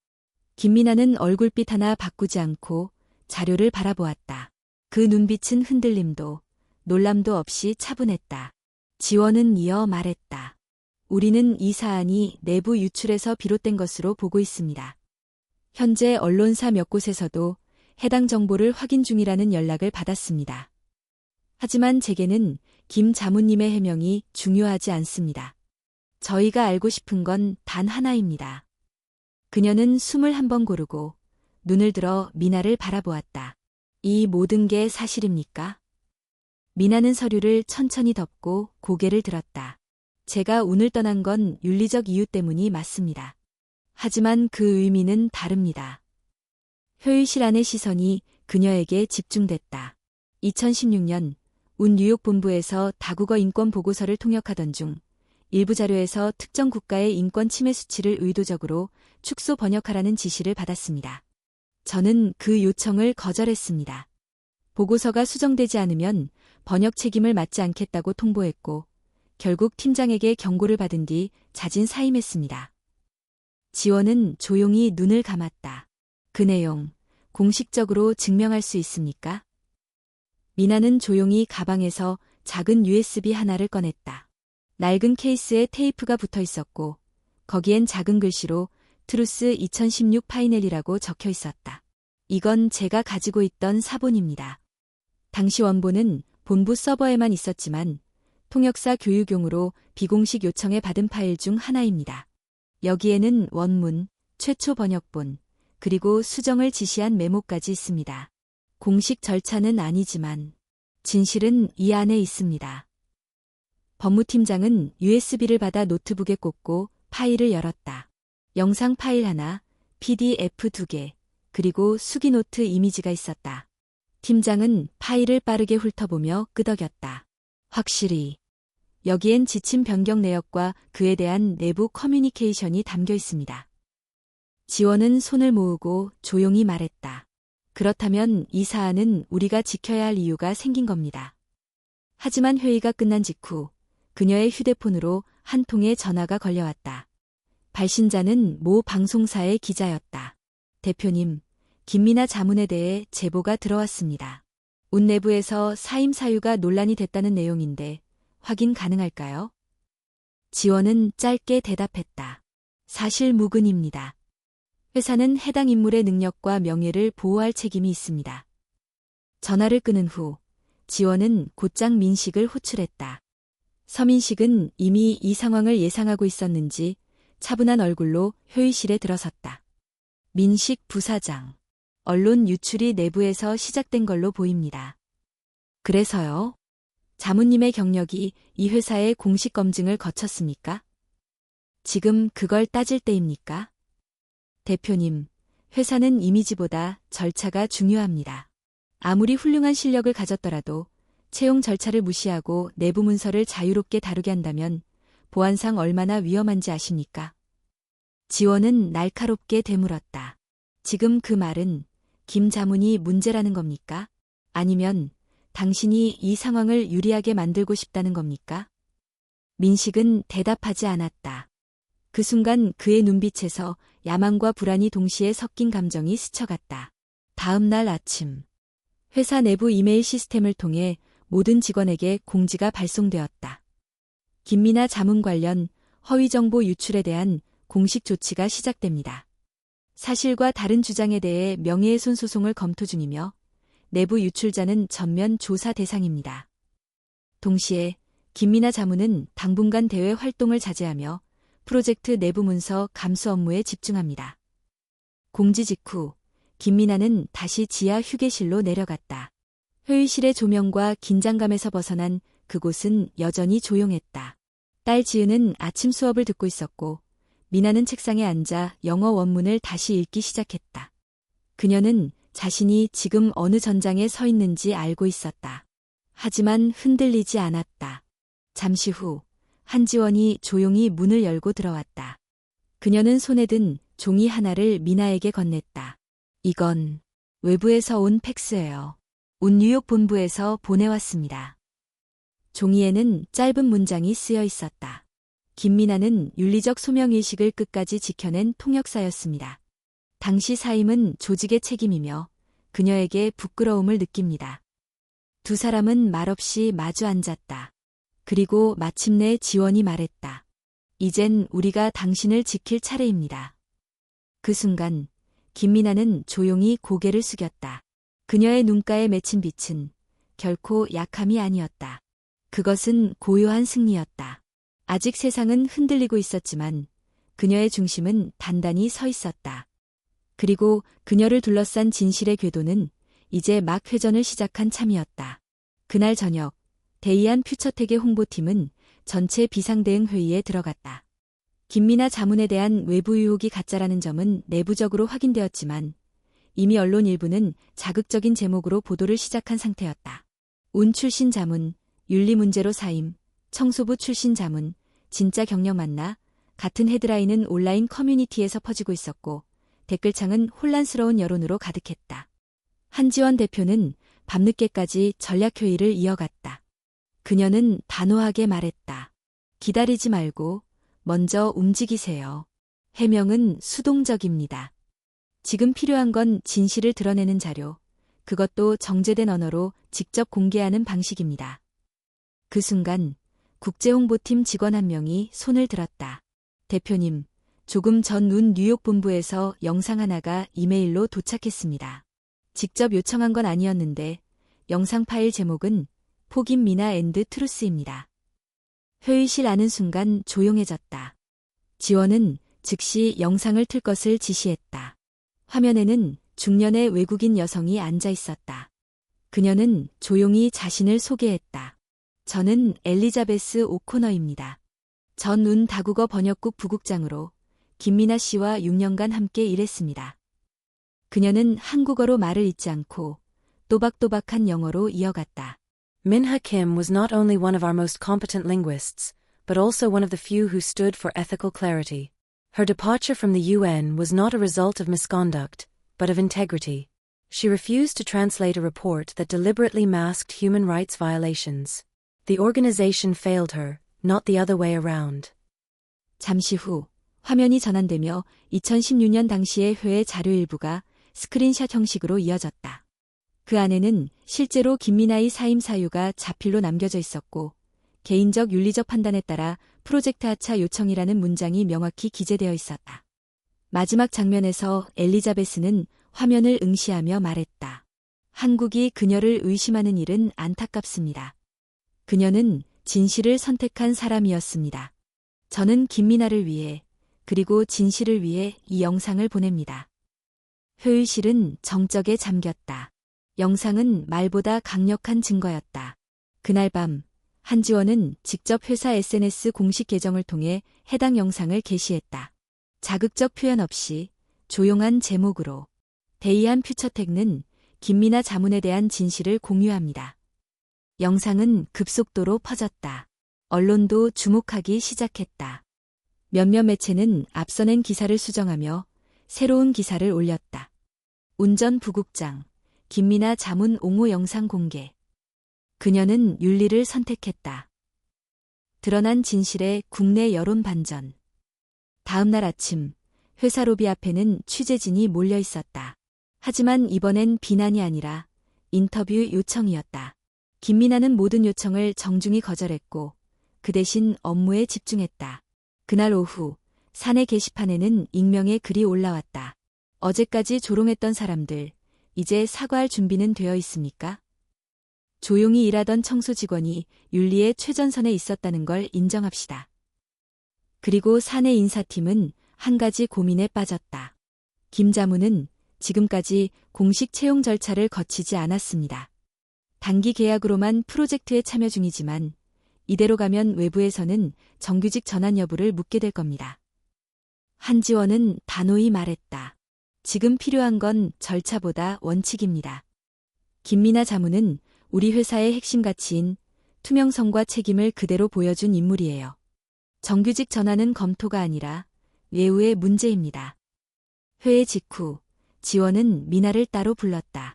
김미나는 얼굴빛 하나 바꾸지 않고 자료를 바라보았다. 그 눈빛은 흔들림도 놀람도 없이 차분했다. 지원은 이어 말했다. 우리는 이 사안이 내부 유출에서 비롯된 것으로 보고 있습니다. 현재 언론사 몇 곳에서도 해당 정보를 확인 중이라는 연락을 받았습니다. 하지만 제게는 김 자무님의 해명이 중요하지 않습니다. 저희가 알고 싶은 건 단 하나입니다. 그녀는 숨을 한번 고르고 눈을 들어 미나를 바라보았다. 이 모든 게 사실입니까? 미나는 서류를 천천히 덮고 고개를 들었다. 제가 운을 떠난 건 윤리적 이유 때문이 맞습니다. 하지만 그 의미는 다릅니다. 회의실 안의 시선이 그녀에게 집중됐다. 2016년 운 뉴욕 본부에서 다국어 인권 보고서를 통역하던 중 일부 자료에서 특정 국가의 인권 침해 수치를 의도적으로 축소 번역하라는 지시를 받았습니다. 저는 그 요청을 거절했습니다. 보고서가 수정되지 않으면 번역 책임을 맡지 않겠다고 통보했고 결국 팀장에게 경고를 받은 뒤 자진 사임했습니다. 지원은 조용히 눈을 감았다. 그 내용 공식적으로 증명할 수 있습니까? 미나는 조용히 가방에서 작은 USB 하나를 꺼냈다. 낡은 케이스에 테이프가 붙어 있었고 거기엔 작은 글씨로 트루스 2016 파이넬이라고 적혀 있었다. 이건 제가 가지고 있던 사본입니다. 당시 원본은 본부 서버에만 있었지만 통역사 교육용으로 비공식 요청에 받은 파일 중 하나입니다. 여기에는 원문, 최초 번역본, 그리고 수정을 지시한 메모까지 있습니다. 공식 절차는 아니지만 진실은 이 안에 있습니다. 법무팀장은 USB를 받아 노트북에 꽂고 파일을 열었다. 영상 파일 하나, PDF 2개, 그리고 수기노트 이미지가 있었다. 팀장은 파일을 빠르게 훑어보며 끄덕였다. 확실히 여기엔 지침 변경 내역과 그에 대한 내부 커뮤니케이션이 담겨 있습니다. 지원은 손을 모으고 조용히 말했다. 그렇다면 이 사안은 우리가 지켜야 할 이유가 생긴 겁니다. 하지만 회의가 끝난 직후 그녀의 휴대폰으로 한 통의 전화가 걸려왔다. 발신자는 모 방송사의 기자였다. 대표님, 김미나 자문에 대해 제보가 들어왔습니다. 운 내부에서 사임 사유가 논란이 됐다는 내용인데 확인 가능할까요? 지원은 짧게 대답했다. 사실 무근입니다. 회사는 해당 인물의 능력과 명예를 보호할 책임이 있습니다. 전화를 끊은 후 지원은 곧장 민식을 호출했다. 서민식은 이미 이 상황을 예상하고 있었는지 차분한 얼굴로 회의실에 들어섰다. 민식 부사장, 언론 유출이 내부에서 시작된 걸로 보입니다. 그래서요? 자무님의 경력이 이 회사의 공식 검증을 거쳤습니까? 지금 그걸 따질 때입니까? 대표님, 회사는 이미지보다 절차가 중요합니다. 아무리 훌륭한 실력을 가졌더라도 채용 절차를 무시하고 내부 문서를 자유롭게 다루게 한다면 보안상 얼마나 위험한지 아십니까? 지원은 날카롭게 되물었다. 지금 그 말은 김 자문이 문제라는 겁니까? 아니면 당신이 이 상황을 유리하게 만들고 싶다는 겁니까? 민식은 대답하지 않았다. 그 순간 그의 눈빛에서 야망과 불안이 동시에 섞인 감정이 스쳐갔다. 다음 날 아침, 회사 내부 이메일 시스템을 통해 모든 직원에게 공지가 발송되었다. 김미나 자문 관련 허위 정보 유출에 대한 공식 조치가 시작됩니다. 사실과 다른 주장에 대해 명예훼손 소송을 검토 중이며 내부 유출자는 전면 조사 대상입니다. 동시에 김미나 자문은 당분간 대외 활동을 자제하며 프로젝트 내부 문서 감수 업무에 집중합니다. 공지 직후 김미나는 다시 지하 휴게실로 내려갔다. 회의실의 조명과 긴장감에서 벗어난 그곳은 여전히 조용했다. 딸 지은은 아침 수업을 듣고 있었고 미나는 책상에 앉아 영어 원문을 다시 읽기 시작했다. 그녀는 자신이 지금 어느 전장에 서 있는지 알고 있었다. 하지만 흔들리지 않았다. 잠시 후 한지원이 조용히 문을 열고 들어왔다. 그녀는 손에 든 종이 하나를 미나에게 건넸다. 이건 외부에서 온 팩스예요. 온 뉴욕 본부에서 보내왔습니다. 종이에는 짧은 문장이 쓰여 있었다. 김미나는 윤리적 소명의식을 끝까지 지켜낸 통역사였습니다. 당시 사임은 조직의 책임이며 그녀에게 부끄러움을 느낍니다. 두 사람은 말없이 마주 앉았다. 그리고 마침내 지원이 말했다. 이젠 우리가 당신을 지킬 차례입니다. 그 순간 김미나는 조용히 고개를 숙였다. 그녀의 눈가에 맺힌 빛은 결코 약함이 아니었다. 그것은 고요한 승리였다. 아직 세상은 흔들리고 있었지만 그녀의 중심은 단단히 서 있었다. 그리고 그녀를 둘러싼 진실의 궤도는 이제 막 회전을 시작한 참이었다. 그날 저녁 데이안 퓨처텍의 홍보팀은 전체 비상대응 회의에 들어갔다. 김미나 자문에 대한 외부 유혹이 가짜라는 점은 내부적으로 확인되었지만 이미 언론 일부는 자극적인 제목으로 보도를 시작한 상태였다. 운 출신 자문, 윤리 문제로 사임, 청소부 출신 자문, 진짜 경력 맞나? 같은 헤드라인은 온라인 커뮤니티에서 퍼지고 있었고 댓글창은 혼란스러운 여론으로 가득했다. 한지원 대표는 밤늦게까지 전략회의를 이어갔다. 그녀는 단호하게 말했다. 기다리지 말고 먼저 움직이세요. 해명은 수동적입니다. 지금 필요한 건 진실을 드러내는 자료, 그것도 정제된 언어로 직접 공개하는 방식입니다. 그 순간 국제홍보팀 직원 한 명이 손을 들었다. 대표님, 조금 전 운 뉴욕 본부에서 영상 하나가 이메일로 도착했습니다. 직접 요청한 건 아니었는데 영상 파일 제목은 폭인 미나 앤드 트루스입니다. 회의실 안은 순간 조용해졌다. 지원은 즉시 영상을 틀 것을 지시했다. 화면에는 중년의 외국인 여성이 앉아 있었다. 그녀는 조용히 자신을 소개했다. 저는 엘리자베스 오코너입니다. 전 운 다국어 번역국 부국장으로 김미나 씨와 6년간 함께 일했습니다. 그녀는 한국어로 말을 잇지 않고 또박또박한 영어로 이어갔다. Minha Kim was not only one of our most competent linguists, but also one of the few who stood for ethical clarity. Her departure from the UN was not a result of misconduct, but of integrity. She refused to translate a report that deliberately masked human rights violations. The organization failed her, not the other way around. 잠시 후 화면이 전환되며 2016년 당시의 회의 자료 일부가 스크린샷 형식으로 이어졌다. 그 안에는 실제로 김미나의 사임 사유가 자필로 남겨져 있었고 개인적 윤리적 판단에 따라 프로젝트 하차 요청이라는 문장이 명확히 기재되어 있었다. 마지막 장면에서 엘리자베스는 화면을 응시하며 말했다. 한국이 그녀를 의심하는 일은 안타깝습니다. 그녀는 진실을 선택한 사람이었습니다. 저는 김미나를 위해 그리고 진실을 위해 이 영상을 보냅니다. 회의실은 정적에 잠겼다. 영상은 말보다 강력한 증거였다. 그날 밤 한지원은 직접 회사 SNS 공식 계정을 통해 해당 영상을 게시했다. 자극적 표현 없이 조용한 제목으로 데이안 퓨처텍는 김미나 자문에 대한 진실을 공유합니다. 영상은 급속도로 퍼졌다. 언론도 주목하기 시작했다. 몇몇 매체는 앞서낸 기사를 수정하며 새로운 기사를 올렸다. 운전 부국장, 김미나 자문 옹호 영상 공개. 그녀는 윤리를 선택했다. 드러난 진실의 국내 여론 반전. 다음 날 아침, 회사 로비 앞에는 취재진이 몰려 있었다. 하지만 이번엔 비난이 아니라 인터뷰 요청이었다. 김미나는 모든 요청을 정중히 거절했고 그 대신 업무에 집중했다. 그날 오후 사내 게시판에는 익명의 글이 올라왔다. 어제까지 조롱했던 사람들, 이제 사과할 준비는 되어 있습니까? 조용히 일하던 청소 직원이 윤리의 최전선에 있었다는 걸 인정합시다. 그리고 사내 인사팀은 한 가지 고민에 빠졌다. 김 자문은 지금까지 공식 채용 절차를 거치지 않았습니다. 단기 계약으로만 프로젝트에 참여 중이지만 이대로 가면 외부에서는 정규직 전환 여부를 묻게 될 겁니다. 한지원은 단호히 말했다. 지금 필요한 건 절차보다 원칙입니다. 김미나 자문은 우리 회사의 핵심 가치인 투명성과 책임을 그대로 보여준 인물이에요. 정규직 전환은 검토가 아니라 예우의 문제입니다. 회의 직후 지원은 미나를 따로 불렀다.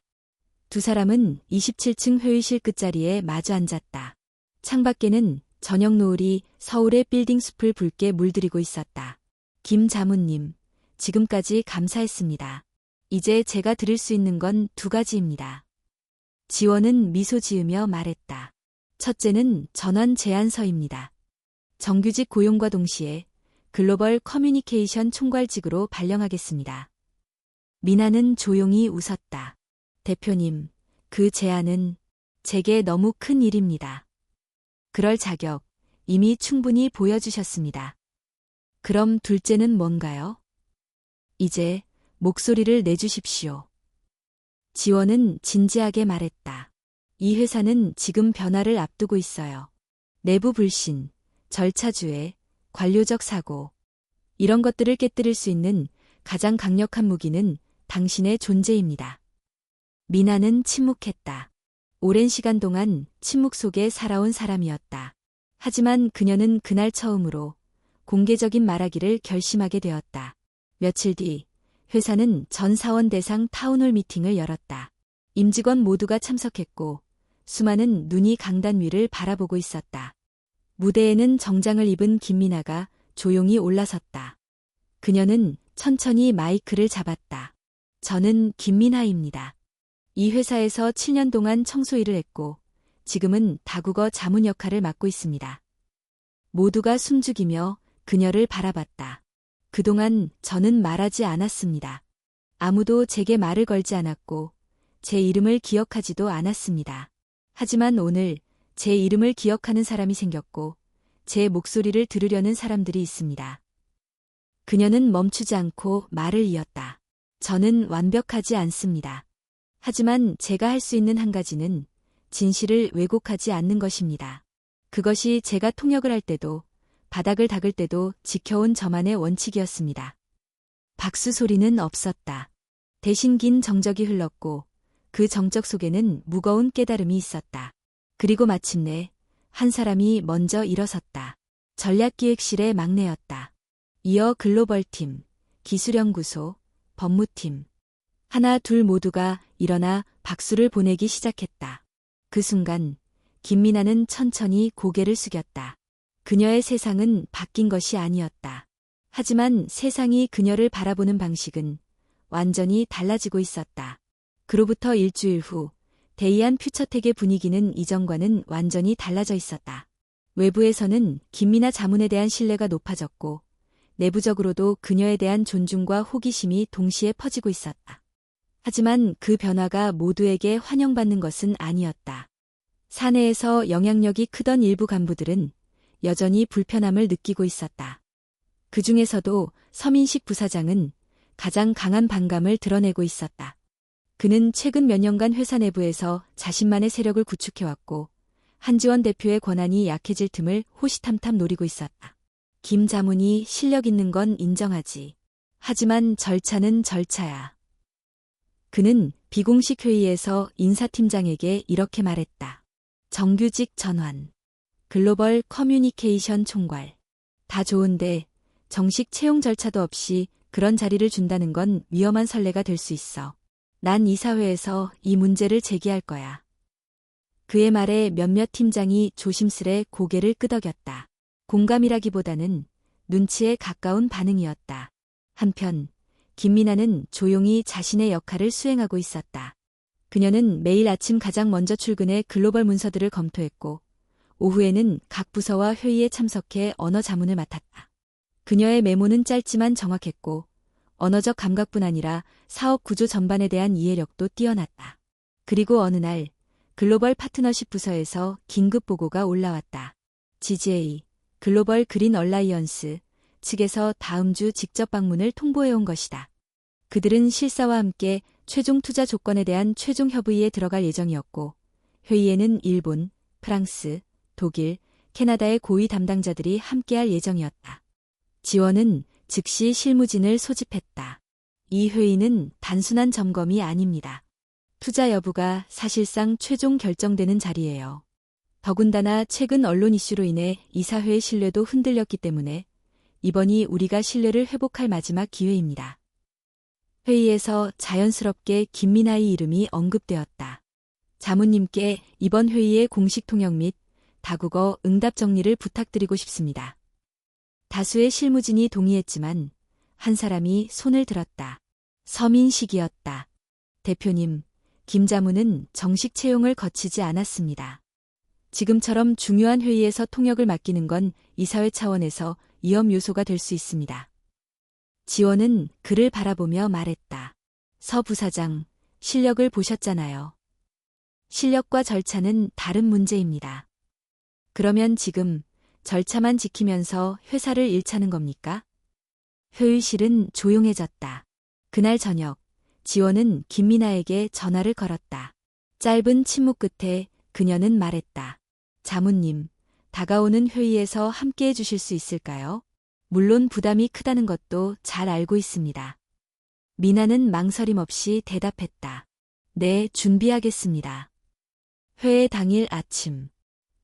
두 사람은 27층 회의실 끝자리에 마주 앉았다. 창밖에는 저녁 노을이 서울의 빌딩 숲을 붉게 물들이고 있었다. 김 자문님, 지금까지 감사했습니다. 이제 제가 드릴 수 있는 건 두 가지입니다. 지원은 미소 지으며 말했다. 첫째는 전환 제안서입니다. 정규직 고용과 동시에 글로벌 커뮤니케이션 총괄직으로 발령하겠습니다. 미나는 조용히 웃었다. 대표님, 그 제안은 제게 너무 큰 일입니다. 그럴 자격 이미 충분히 보여주셨습니다. 그럼 둘째는 뭔가요? 이제 목소리를 내주십시오. 지원은 진지하게 말했다. 이 회사는 지금 변화를 앞두고 있어요. 내부 불신, 절차주의, 관료적 사고. 이런 것들을 깨뜨릴 수 있는 가장 강력한 무기는 당신의 존재입니다. 미나는 침묵했다. 오랜 시간 동안 침묵 속에 살아온 사람이었다. 하지만 그녀는 그날 처음으로 공개적인 말하기를 결심하게 되었다. 며칠 뒤 회사는 전 사원 대상 타운홀 미팅을 열었다. 임직원 모두가 참석했고 수많은 눈이 강단 위를 바라보고 있었다. 무대에는 정장을 입은 김미나가 조용히 올라섰다. 그녀는 천천히 마이크를 잡았다. 저는 김미나입니다. 이 회사에서 7년 동안 청소 일을 했고 지금은 다국어 자문 역할을 맡고 있습니다. 모두가 숨죽이며 그녀를 바라봤다. 그동안 저는 말하지 않았습니다. 아무도 제게 말을 걸지 않았고 제 이름을 기억하지도 않았습니다. 하지만 오늘 제 이름을 기억하는 사람이 생겼고 제 목소리를 들으려는 사람들이 있습니다. 그녀는 멈추지 않고 말을 이었다. 저는 완벽하지 않습니다. 하지만 제가 할 수 있는 한 가지는 진실을 왜곡하지 않는 것입니다. 그것이 제가 통역을 할 때도 바닥을 닦을 때도 지켜온 저만의 원칙이었습니다. 박수 소리는 없었다. 대신 긴 정적이 흘렀고 그 정적 속에는 무거운 깨달음이 있었다. 그리고 마침내 한 사람이 먼저 일어섰다. 전략기획실의 막내였다. 이어 글로벌팀, 기술연구소, 법무팀. 하나 둘 모두가 일어나 박수를 보내기 시작했다. 그 순간 김미나는 천천히 고개를 숙였다. 그녀의 세상은 바뀐 것이 아니었다. 하지만 세상이 그녀를 바라보는 방식은 완전히 달라지고 있었다. 그로부터 일주일 후 데이안 퓨처텍의 분위기는 이전과는 완전히 달라져 있었다. 외부에서는 김미나 자문에 대한 신뢰가 높아졌고 내부적으로도 그녀에 대한 존중과 호기심이 동시에 퍼지고 있었다. 하지만 그 변화가 모두에게 환영받는 것은 아니었다. 사내에서 영향력이 크던 일부 간부들은 여전히 불편함을 느끼고 있었다. 그 중에서도 서민식 부사장은 가장 강한 반감을 드러내고 있었다. 그는 최근 몇 년간 회사 내부에서 자신만의 세력을 구축해왔고 한지원 대표의 권한이 약해질 틈을 호시탐탐 노리고 있었다. 김 자문이 실력 있는 건 인정하지. 하지만 절차는 절차야. 그는 비공식 회의에서 인사팀장에게 이렇게 말했다. 정규직 전환, 글로벌 커뮤니케이션 총괄. 다 좋은데 정식 채용 절차도 없이 그런 자리를 준다는 건 위험한 선례가 될 수 있어. 난 이사회에서 이 문제를 제기할 거야. 그의 말에 몇몇 팀장이 조심스레 고개를 끄덕였다. 공감이라기보다는 눈치에 가까운 반응이었다. 한편 김미나는 조용히 자신의 역할을 수행하고 있었다. 그녀는 매일 아침 가장 먼저 출근해 글로벌 문서들을 검토했고 오후에는 각 부서와 회의에 참석해 언어 자문을 맡았다. 그녀의 메모는 짧지만 정확했고 언어적 감각뿐 아니라 사업 구조 전반에 대한 이해력도 뛰어났다. 그리고 어느 날 글로벌 파트너십 부서에서 긴급 보고가 올라왔다. GGA, 글로벌 그린 얼라이언스 측에서 다음 주 직접 방문을 통보해온 것이다. 그들은 실사와 함께 최종 투자 조건에 대한 최종 협의에 들어갈 예정이었고, 회의에는 일본, 프랑스, 독일, 캐나다의 고위 담당자들이 함께할 예정이었다. 지원은 즉시 실무진을 소집했다. 이 회의는 단순한 점검이 아닙니다. 투자 여부가 사실상 최종 결정되는 자리예요. 더군다나 최근 언론 이슈로 인해 이사회의 신뢰도 흔들렸기 때문에 이번이 우리가 신뢰를 회복할 마지막 기회입니다. 회의에서 자연스럽게 김민아의 이름이 언급되었다. 자문님께 이번 회의의 공식 통역 및 다국어 응답 정리를 부탁드리고 싶습니다. 다수의 실무진이 동의했지만 한 사람이 손을 들었다. 서민식이었다. 대표님, 김 자문은 정식 채용을 거치지 않았습니다. 지금처럼 중요한 회의에서 통역을 맡기는 건 이사회 차원에서 위험 요소가 될 수 있습니다. 지원은 그를 바라보며 말했다. 서 부사장, 실력을 보셨잖아요. 실력과 절차는 다른 문제입니다. 그러면 지금 절차만 지키면서 회사를 잃자는 겁니까? 회의실은 조용해졌다. 그날 저녁, 지원은 김민아에게 전화를 걸었다. 짧은 침묵 끝에 그녀는 말했다. 자문님, 다가오는 회의에서 함께해 주실 수 있을까요? 물론 부담이 크다는 것도 잘 알고 있습니다. 미나는 망설임 없이 대답했다. 네, 준비하겠습니다. 회의 당일 아침.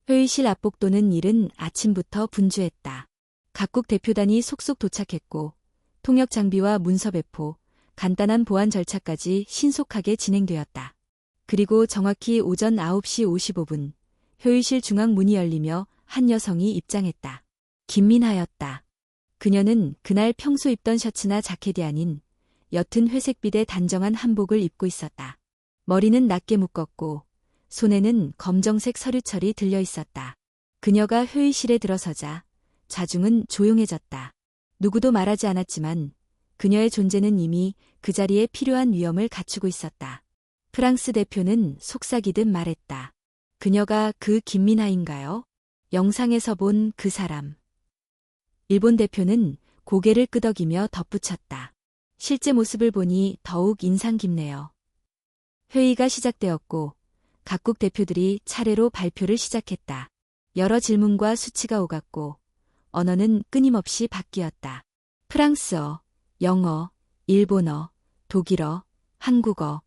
회의실 앞복도는 이른 아침부터 분주했다. 각국 대표단이 속속 도착했고, 통역 장비와 문서 배포, 간단한 보안 절차까지 신속하게 진행되었다. 그리고 정확히 오전 9시 55분, 회의실 중앙 문이 열리며 한 여성이 입장했다. 김민하였다. 그녀는 그날 평소 입던 셔츠나 자켓이 아닌 옅은 회색빛의 단정한 한복을 입고 있었다. 머리는 낮게 묶었고 손에는 검정색 서류철이 들려 있었다. 그녀가 회의실에 들어서자 좌중은 조용해졌다. 누구도 말하지 않았지만 그녀의 존재는 이미 그 자리에 필요한 위엄을 갖추고 있었다. 프랑스 대표는 속삭이듯 말했다. 그녀가 그 김민하인가요? 영상에서 본 그 사람. 일본 대표는 고개를 끄덕이며 덧붙였다. 실제 모습을 보니 더욱 인상 깊네요. 회의가 시작되었고 각국 대표들이 차례로 발표를 시작했다. 여러 질문과 수치가 오갔고 언어는 끊임없이 바뀌었다. 프랑스어, 영어, 일본어, 독일어, 한국어.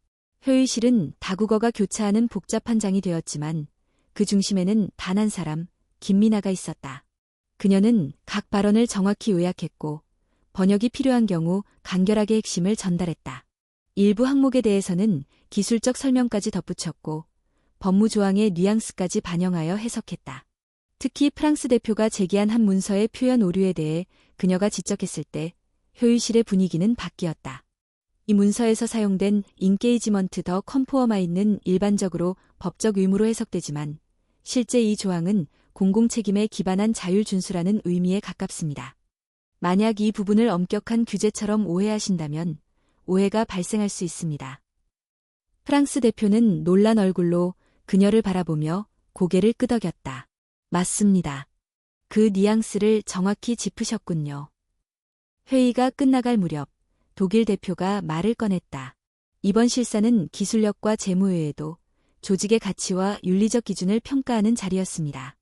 회의실은 다국어가 교차하는 복잡한 장이 되었지만 그 중심에는 단 한 사람, 김민아가 있었다. 그녀는 각 발언을 정확히 요약했고 번역이 필요한 경우 간결하게 핵심을 전달했다. 일부 항목에 대해서는 기술적 설명까지 덧붙였고 법무조항의 뉘앙스까지 반영하여 해석했다. 특히 프랑스 대표가 제기한 한 문서의 표현 오류에 대해 그녀가 지적했을 때 회의실의 분위기는 바뀌었다. 이 문서에서 사용된 인게이지먼트 더 컨포어마이는 일반적으로 법적 의무로 해석되지만 실제 이 조항은 공공책임에 기반한 자율준수라는 의미에 가깝습니다. 만약 이 부분을 엄격한 규제처럼 오해하신다면 오해가 발생할 수 있습니다. 프랑스 대표는 놀란 얼굴로 그녀를 바라보며 고개를 끄덕였다. 맞습니다. 그 뉘앙스를 정확히 짚으셨군요. 회의가 끝나갈 무렵 독일 대표가 말을 꺼냈다. 이번 실사는 기술력과 재무 외에도 조직의 가치와 윤리적 기준을 평가하는 자리였습니다.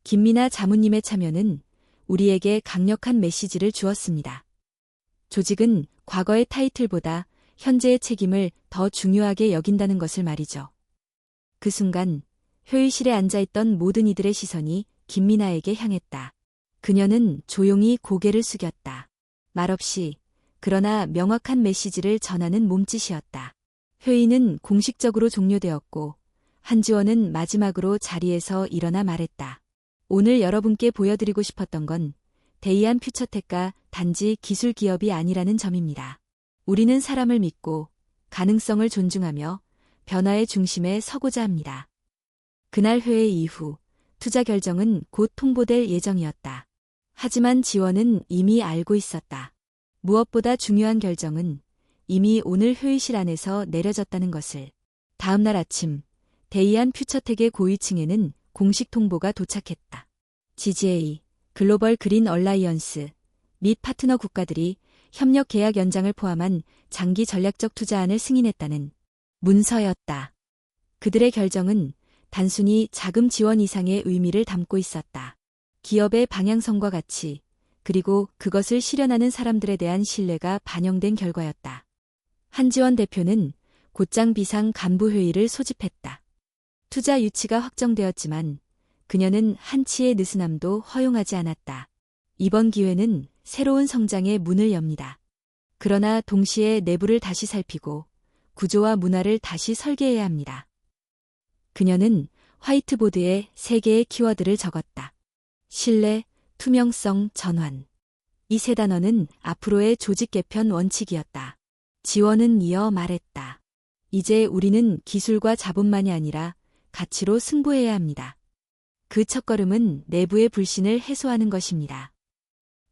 김민아 자문님의 참여는 우리에게 강력한 메시지를 주었습니다. 조직은 과거의 타이틀보다 현재의 책임을 더 중요하게 여긴다는 것을 말이죠. 그 순간 회의실에 앉아있던 모든 이들의 시선이 김민아에게 향했다. 그녀는 조용히 고개를 숙였다. 말없이 그러나 명확한 메시지를 전하는 몸짓이었다. 회의는 공식적으로 종료되었고 한지원은 마지막으로 자리에서 일어나 말했다. 오늘 여러분께 보여드리고 싶었던 건 데이안 퓨처텍가 단지 기술 기업이 아니라는 점입니다. 우리는 사람을 믿고 가능성을 존중하며 변화의 중심에 서고자 합니다. 그날 회의 이후 투자 결정은 곧 통보될 예정이었다. 하지만 지원은 이미 알고 있었다. 무엇보다 중요한 결정은 이미 오늘 회의실 안에서 내려졌다는 것을. 다음 날 아침 데이안 퓨처텍의 고위층에는 공식 통보가 도착했다. GGA, 글로벌 그린 얼라이언스 및 파트너 국가들이 협력 계약 연장을 포함한 장기 전략적 투자안을 승인했다는 문서였다. 그들의 결정은 단순히 자금 지원 이상의 의미를 담고 있었다. 기업의 방향성과 가치, 그리고 그것을 실현하는 사람들에 대한 신뢰가 반영된 결과였다. 한지원 대표는 곧장 비상 간부회의를 소집했다. 투자 유치가 확정되었지만 그녀는 한치의 느슨함도 허용하지 않았다. 이번 기회는 새로운 성장의 문을 엽니다. 그러나 동시에 내부를 다시 살피고 구조와 문화를 다시 설계해야 합니다. 그녀는 화이트보드에 3개의 키워드를 적었다. 신뢰, 투명성, 전환. 이 3단어는 앞으로의 조직 개편 원칙이었다. 지원은 이어 말했다. 이제 우리는 기술과 자본만이 아니라 가치로 승부해야 합니다. 그 첫걸음은 내부의 불신을 해소하는 것입니다.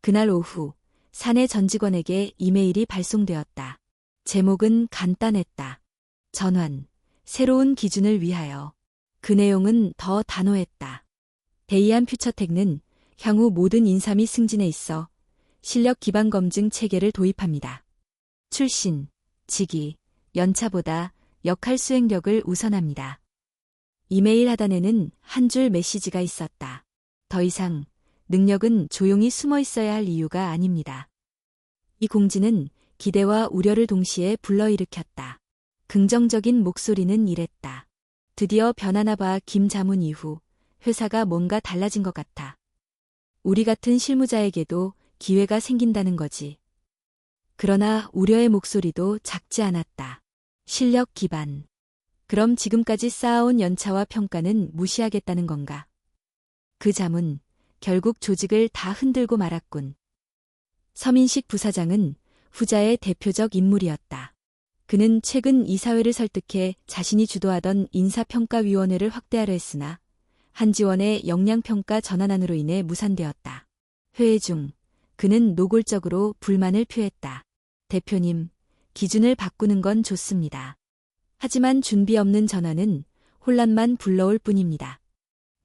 그날 오후 사내 전 직원에게 이메일이 발송되었다. 제목은 간단했다. 전환, 새로운 기준을 위하여. 그 내용은 더 단호했다. 데이안 퓨처텍는 향후 모든 인사 및 승진에 있어 실력 기반 검증 체계를 도입합니다. 출신, 직위, 연차보다 역할 수행력을 우선합니다. 이메일 하단에는 한 줄 메시지가 있었다. 더 이상 능력은 조용히 숨어 있어야 할 이유가 아닙니다. 이 공지는 기대와 우려를 동시에 불러일으켰다. 긍정적인 목소리는 이랬다. 드디어 변하나 봐. 김 자문 이후 회사가 뭔가 달라진 것 같아. 우리 같은 실무자에게도 기회가 생긴다는 거지. 그러나 우려의 목소리도 작지 않았다. 실력 기반. 그럼 지금까지 쌓아온 연차와 평가는 무시하겠다는 건가? 그 자문, 결국 조직을 다 흔들고 말았군. 서민식 부사장은 후자의 대표적 인물이었다. 그는 최근 이사회를 설득해 자신이 주도하던 인사평가위원회를 확대하려 했으나 한지원의 역량평가 전환안으로 인해 무산되었다. 회의 중 그는 노골적으로 불만을 표했다. 대표님, 기준을 바꾸는 건 좋습니다. 하지만 준비 없는 전환은 혼란만 불러올 뿐입니다.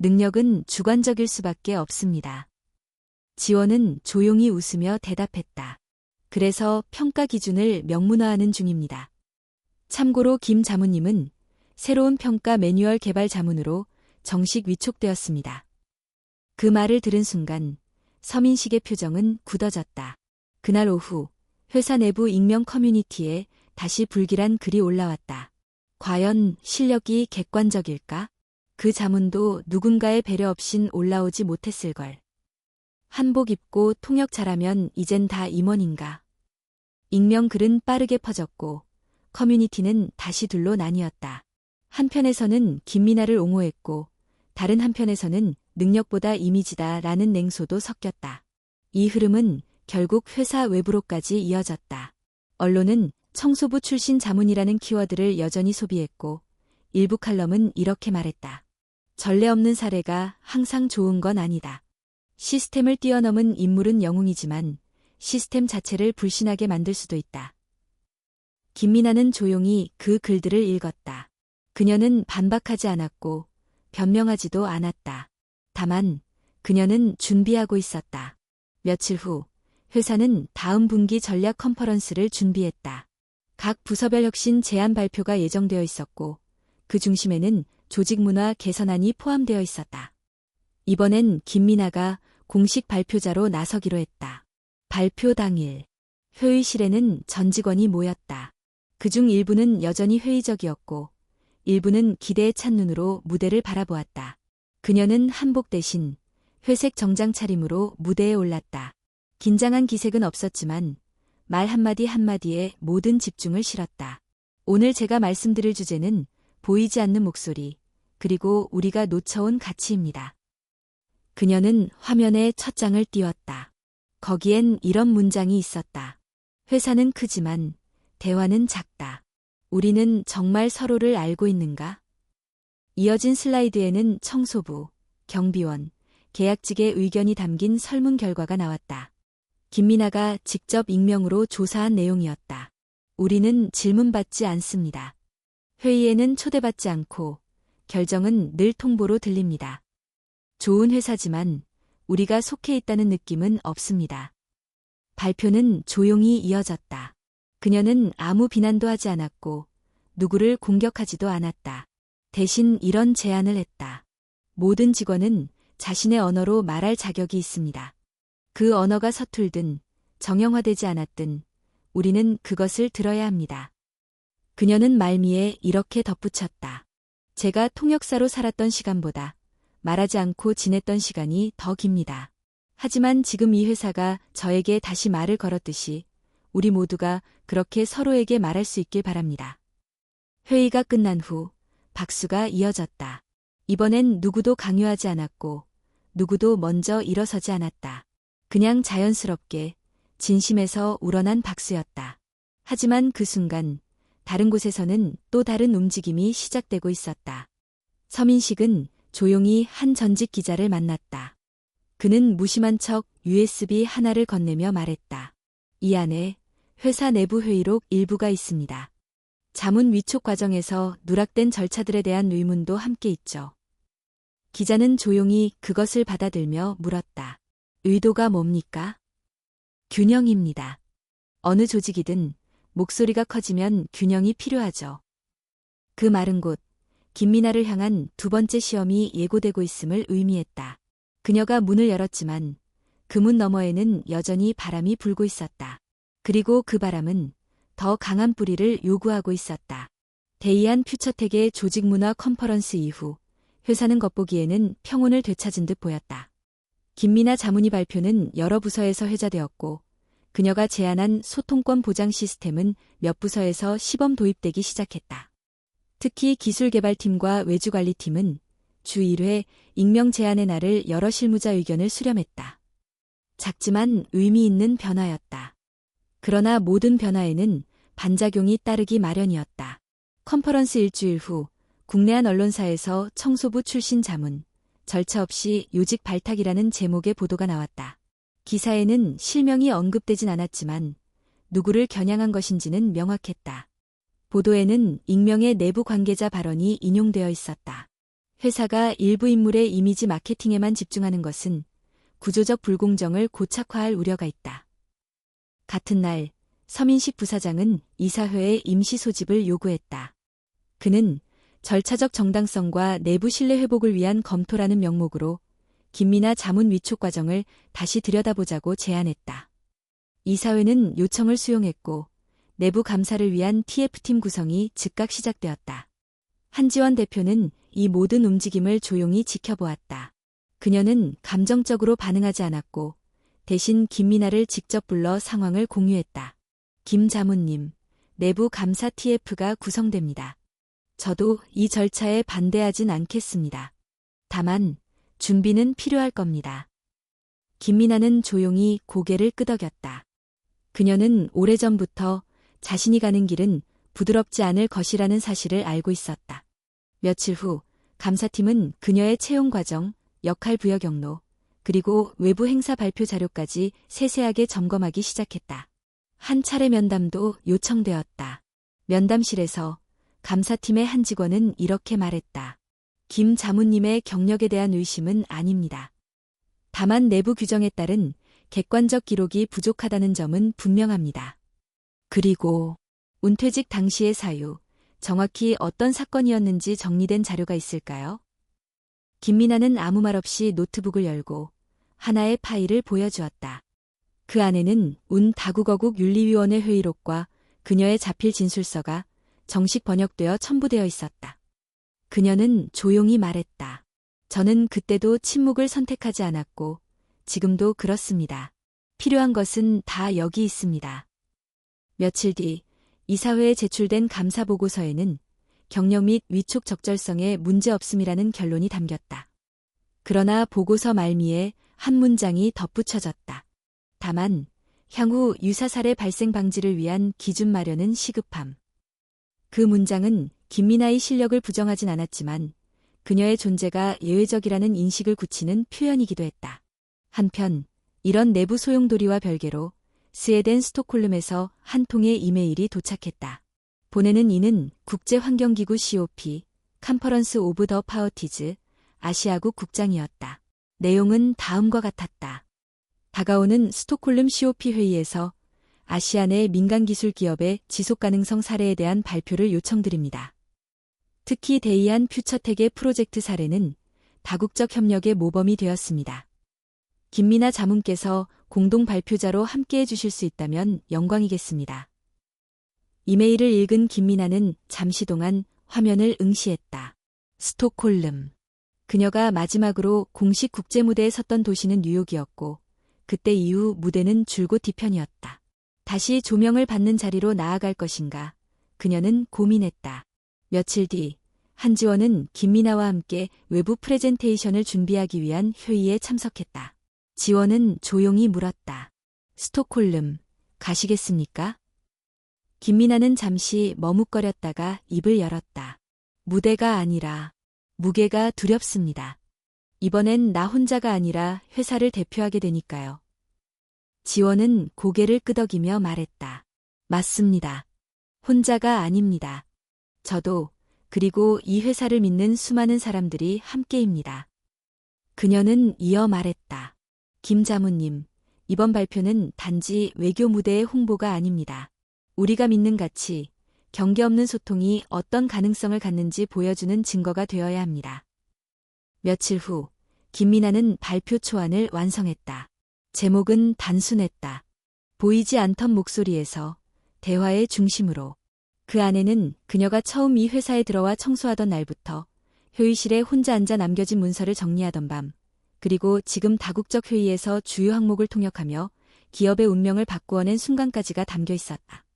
능력은 주관적일 수밖에 없습니다. 지원은 조용히 웃으며 대답했다. 그래서 평가 기준을 명문화하는 중입니다. 참고로 김 자문님은 새로운 평가 매뉴얼 개발 자문으로 정식 위촉되었습니다. 그 말을 들은 순간 서민식의 표정은 굳어졌다. 그날 오후 회사 내부 익명 커뮤니티에 다시 불길한 글이 올라왔다. 과연 실력이 객관적일까? 그 자문도 누군가의 배려 없인 올라오지 못했을걸. 한복 입고 통역 잘하면 이젠 다 임원인가? 익명 글은 빠르게 퍼졌고 커뮤니티는 다시 둘로 나뉘었다. 한편에서는 김미나를 옹호했고 다른 한편에서는 능력보다 이미지다라는 냉소도 섞였다. 이 흐름은 결국 회사 외부로까지 이어졌다. 언론은 청소부 출신 자문이라는 키워드를 여전히 소비했고 일부 칼럼은 이렇게 말했다. 전례 없는 사례가 항상 좋은 건 아니다. 시스템을 뛰어넘은 인물은 영웅이지만 시스템 자체를 불신하게 만들 수도 있다. 김미나는 조용히 그 글들을 읽었다. 그녀는 반박하지 않았고 변명하지도 않았다. 다만 그녀는 준비하고 있었다. 며칠 후 회사는 다음 분기 전략 컨퍼런스를 준비했다. 각 부서별 혁신 제안 발표가 예정되어 있었고 그 중심에는 조직 문화 개선안이 포함되어 있었다. 이번엔 김미나가 공식 발표자로 나서기로 했다. 발표 당일 회의실에는 전 직원이 모였다. 그중 일부는 여전히 회의적이었고 일부는 기대에 찬 눈으로 무대를 바라보았다. 그녀는 한복 대신 회색 정장 차림으로 무대에 올랐다. 긴장한 기색은 없었지만 말 한마디 한마디에 모든 집중을 실었다. 오늘 제가 말씀드릴 주제는 보이지 않는 목소리, 그리고 우리가 놓쳐온 가치입니다. 그녀는 화면에 첫 장을 띄웠다. 거기엔 이런 문장이 있었다. 회사는 크지만 대화는 작다. 우리는 정말 서로를 알고 있는가? 이어진 슬라이드에는 청소부, 경비원, 계약직의 의견이 담긴 설문 결과가 나왔다. 김미나가 직접 익명으로 조사한 내용이었다. 우리는 질문받지 않습니다. 회의에는 초대받지 않고 결정은 늘 통보로 들립니다. 좋은 회사지만 우리가 속해 있다는 느낌은 없습니다. 발표는 조용히 이어졌다. 그녀는 아무 비난도 하지 않았고 누구를 공격하지도 않았다. 대신 이런 제안을 했다. 모든 직원은 자신의 언어로 말할 자격이 있습니다. 그 언어가 서툴든 정형화되지 않았든 우리는 그것을 들어야 합니다. 그녀는 말미에 이렇게 덧붙였다. 제가 통역사로 살았던 시간보다 말하지 않고 지냈던 시간이 더 깁니다. 하지만 지금 이 회사가 저에게 다시 말을 걸었듯이 우리 모두가 그렇게 서로에게 말할 수 있길 바랍니다. 회의가 끝난 후 박수가 이어졌다. 이번엔 누구도 강요하지 않았고 누구도 먼저 일어서지 않았다. 그냥 자연스럽게 진심에서 우러난 박수였다. 하지만 그 순간 다른 곳에서는 또 다른 움직임이 시작되고 있었다. 서민식은 조용히 한 전직 기자를 만났다. 그는 무심한 척 USB 하나를 건네며 말했다. 이 안에 회사 내부 회의록 일부가 있습니다. 자문 위촉 과정에서 누락된 절차들에 대한 의문도 함께 있죠. 기자는 조용히 그것을 받아들며 물었다. 의도가 뭡니까? 균형입니다. 어느 조직이든 목소리가 커지면 균형이 필요하죠. 그 말은 곧 김미나를 향한 두 번째 시험이 예고되고 있음을 의미했다. 그녀가 문을 열었지만 그 문 너머에는 여전히 바람이 불고 있었다. 그리고 그 바람은 더 강한 뿌리를 요구하고 있었다. 대이한 퓨처텍의 조직 문화 컨퍼런스 이후 회사는 겉보기에는 평온을 되찾은 듯 보였다. 김미나 자문위 발표는 여러 부서에서 회자되었고 그녀가 제안한 소통권 보장 시스템은 몇 부서에서 시범 도입되기 시작했다. 특히 기술개발팀과 외주관리팀은 주 1회 익명 제안의 날을 여러 실무자 의견을 수렴했다. 작지만 의미 있는 변화였다. 그러나 모든 변화에는 반작용이 따르기 마련이었다. 컨퍼런스 일주일 후 국내 한 언론사에서 청소부 출신 자문, 절차 없이 요직 발탁이라는 제목의 보도가 나왔다. 기사에는 실명이 언급되진 않았지만 누구를 겨냥한 것인지는 명확했다. 보도에는 익명의 내부 관계자 발언이 인용되어 있었다. 회사가 일부 인물의 이미지 마케팅에만 집중하는 것은 구조적 불공정을 고착화할 우려가 있다. 같은 날 서민식 부사장은 이사회에 임시 소집을 요구했다. 그는 절차적 정당성과 내부 신뢰 회복을 위한 검토라는 명목으로 김미나 자문 위촉 과정을 다시 들여다보자고 제안했다. 이사회는 요청을 수용했고 내부 감사를 위한 TF팀 구성이 즉각 시작되었다. 한지원 대표는 이 모든 움직임을 조용히 지켜보았다. 그녀는 감정적으로 반응하지 않았고 대신 김미나를 직접 불러 상황을 공유했다. 김 자문님, 내부 감사 TF가 구성됩니다. 저도 이 절차에 반대하진 않겠습니다. 다만 준비는 필요할 겁니다. 김미나는 조용히 고개를 끄덕였다. 그녀는 오래전부터 자신이 가는 길은 부드럽지 않을 것이라는 사실을 알고 있었다. 며칠 후 감사팀은 그녀의 채용 과정, 역할 부여 경로, 그리고 외부 행사 발표 자료까지 세세하게 점검하기 시작했다. 한 차례 면담도 요청되었다. 면담실에서 감사팀의 한 직원은 이렇게 말했다. 김 자문님의 경력에 대한 의심은 아닙니다. 다만 내부 규정에 따른 객관적 기록이 부족하다는 점은 분명합니다. 그리고 운퇴직 당시의 사유, 정확히 어떤 사건이었는지 정리된 자료가 있을까요? 김미나는 아무 말 없이 노트북을 열고 하나의 파일을 보여주었다. 그 안에는 운 다국어국 윤리위원회 회의록과 그녀의 자필 진술서가 정식 번역되어 첨부되어 있었다. 그녀는 조용히 말했다. 저는 그때도 침묵을 선택하지 않았고 지금도 그렇습니다. 필요한 것은 다 여기 있습니다. 며칠 뒤 이사회에 제출된 감사 보고서에는 경력 및 위촉 적절성에 문제없음이라는 결론이 담겼다. 그러나 보고서 말미에 한 문장이 덧붙여졌다. 다만 향후 유사 사례 발생 방지를 위한 기준 마련은 시급함. 그 문장은 김미나의 실력을 부정하진 않았지만 그녀의 존재가 예외적이라는 인식을 굳히는 표현이기도 했다. 한편 이런 내부 소용돌이와 별개로 스웨덴 스톡홀름에서 한 통의 이메일이 도착했다. 보내는 이는 국제환경기구 COP, 컨퍼런스 오브 더 파워티즈, 아시아국 국장이었다. 내용은 다음과 같았다. 다가오는 스톡홀름 COP 회의에서 아시아 내 민간기술 기업의 지속가능성 사례에 대한 발표를 요청드립니다. 특히 대이안 퓨처텍의 프로젝트 사례는 다국적 협력의 모범이 되었습니다. 김미나 자문께서 공동 발표자로 함께해 주실 수 있다면 영광이겠습니다. 이메일을 읽은 김미나는 잠시 동안 화면을 응시했다. 스톡홀름. 그녀가 마지막으로 공식 국제무대에 섰던 도시는 뉴욕이었고 그때 이후 무대는 줄곧 뒤편이었다. 다시 조명을 받는 자리로 나아갈 것인가? 그녀는 고민했다. 며칠 뒤 한지원은 김미나와 함께 외부 프레젠테이션을 준비하기 위한 회의에 참석했다. 지원은 조용히 물었다. 스톡홀름, 가시겠습니까? 김미나는 잠시 머뭇거렸다가 입을 열었다. 무대가 아니라 무게가 두렵습니다. 이번엔 나 혼자가 아니라 회사를 대표하게 되니까요. 지원은 고개를 끄덕이며 말했다. 맞습니다. 혼자가 아닙니다. 저도, 그리고 이 회사를 믿는 수많은 사람들이 함께입니다. 그녀는 이어 말했다. 김 자무님, 이번 발표는 단지 외교 무대의 홍보가 아닙니다. 우리가 믿는 가치, 경계 없는 소통이 어떤 가능성을 갖는지 보여주는 증거가 되어야 합니다. 며칠 후, 김미나는 발표 초안을 완성했다. 제목은 단순했다. 보이지 않던 목소리에서 대화의 중심으로. 그 안에는 그녀가 처음 이 회사에 들어와 청소하던 날부터 회의실에 혼자 앉아 남겨진 문서를 정리하던 밤, 그리고 지금 다국적 회의에서 주요 항목을 통역하며 기업의 운명을 바꾸어낸 순간까지가 담겨 있었다.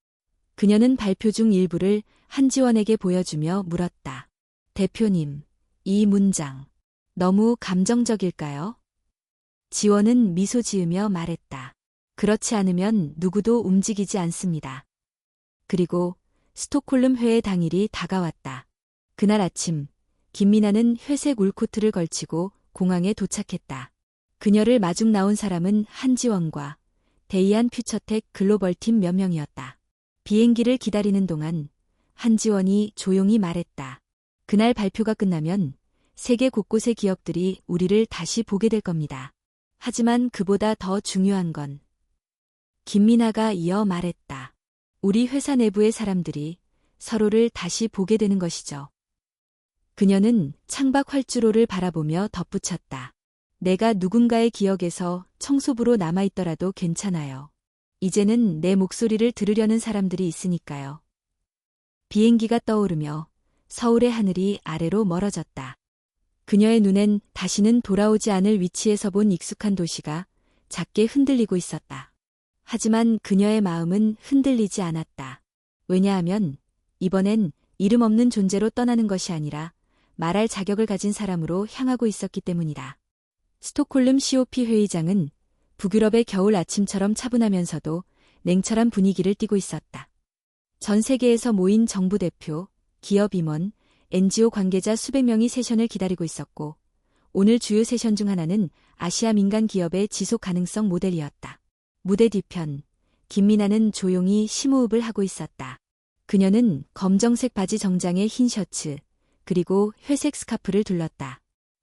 그녀는 발표 중 일부를 한지원에게 보여주며 물었다. 대표님, 이 문장 너무 감정적일까요? 지원은 미소 지으며 말했다. 그렇지 않으면 누구도 움직이지 않습니다. 그리고 스톡홀름 회의 당일이 다가왔다. 그날 아침, 김미나는 회색 울코트를 걸치고 공항에 도착했다. 그녀를 마중 나온 사람은 한지원과 대이안 퓨처텍 글로벌팀 몇 명이었다. 비행기를 기다리는 동안 한지원이 조용히 말했다. 그날 발표가 끝나면 세계 곳곳의 기업들이 우리를 다시 보게 될 겁니다. 하지만 그보다 더 중요한 건 김미나가 이어 말했다. 우리 회사 내부의 사람들이 서로를 다시 보게 되는 것이죠. 그녀는 창밖 활주로를 바라보며 덧붙였다. 내가 누군가의 기억에서 청소부로 남아있더라도 괜찮아요. 이제는 내 목소리를 들으려는 사람들이 있으니까요. 비행기가 떠오르며 서울의 하늘이 아래로 멀어졌다. 그녀의 눈엔 다시는 돌아오지 않을 위치에서 본 익숙한 도시가 작게 흔들리고 있었다. 하지만 그녀의 마음은 흔들리지 않았다. 왜냐하면 이번엔 이름 없는 존재로 떠나는 것이 아니라 말할 자격을 가진 사람으로 향하고 있었기 때문이다. 스톡홀름 COP 회의장은 북유럽의 겨울 아침처럼 차분하면서도 냉철한 분위기를 띠고 있었다. 전 세계에서 모인 정부 대표, 기업 임원, NGO 관계자 수백 명이 세션을 기다리고 있었고, 오늘 주요 세션 중 하나는 아시아 민간 기업의 지속 가능성 모델이었다. 무대 뒤편, 김미나는 조용히 심호흡을 하고 있었다. 그녀는 검정색 바지 정장에 흰 셔츠, 그리고 회색 스카프를 둘렀다.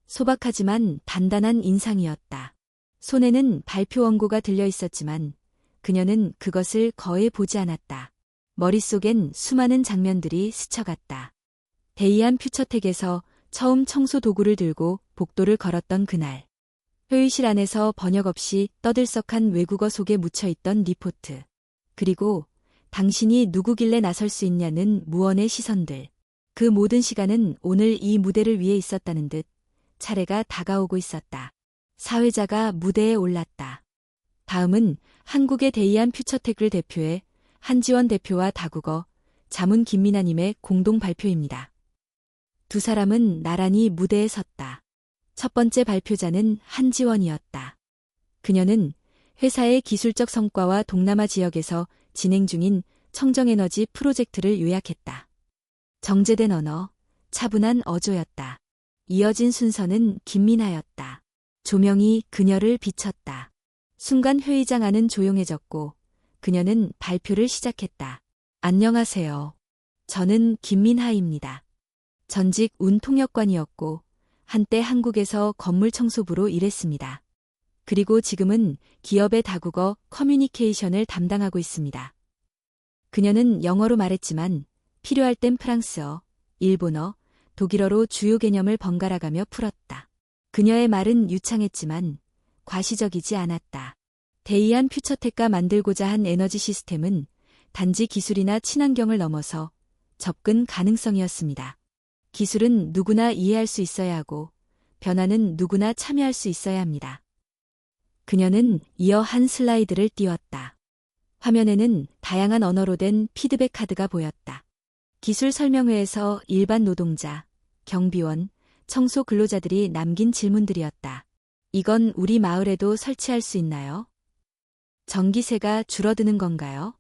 소박하지만 단단한 인상이었다. 손에는 발표 원고가 들려 있었지만 그녀는 그것을 거의 보지 않았다. 머릿속엔 수많은 장면들이 스쳐갔다. 대이안 퓨처텍에서 처음 청소 도구를 들고 복도를 걸었던 그날. 회의실 안에서 번역 없이 떠들썩한 외국어 속에 묻혀있던 리포트. 그리고 당신이 누구길래 나설 수 있냐는 무언의 시선들. 그 모든 시간은 오늘 이 무대를 위해 있었다는 듯 차례가 다가오고 있었다. 사회자가 무대에 올랐다. 다음은 한국의 대이안 퓨처텍을 대표해 한지원 대표와 다국어, 자문 김미나님의 공동 발표입니다. 두 사람은 나란히 무대에 섰다. 첫 번째 발표자는 한지원이었다. 그녀는 회사의 기술적 성과와 동남아 지역에서 진행 중인 청정에너지 프로젝트를 요약했다. 정제된 언어, 차분한 어조였다. 이어진 순서는 김미나였다. 조명이 그녀를 비쳤다. 순간 회의장 안은 조용해졌고 그녀는 발표를 시작했다. 안녕하세요. 저는 김민하입니다. 전직 운통역관이었고 한때 한국에서 건물 청소부로 일했습니다. 그리고 지금은 기업의 다국어 커뮤니케이션을 담당하고 있습니다. 그녀는 영어로 말했지만 필요할 땐 프랑스어, 일본어, 독일어로 주요 개념을 번갈아가며 풀었다. 그녀의 말은 유창했지만 과시적이지 않았다. 데이안 퓨처텍가 만들고자 한 에너지 시스템은 단지 기술이나 친환경을 넘어서 접근 가능성이었습니다. 기술은 누구나 이해할 수 있어야 하고 변화는 누구나 참여할 수 있어야 합니다. 그녀는 이어 한 슬라이드를 띄웠다. 화면에는 다양한 언어로 된 피드백 카드가 보였다. 기술 설명회에서 일반 노동자, 경비원, 청소 근로자들이 남긴 질문들이었다. 이건 우리 마을에도 설치할 수 있나요? 전기세가 줄어드는 건가요?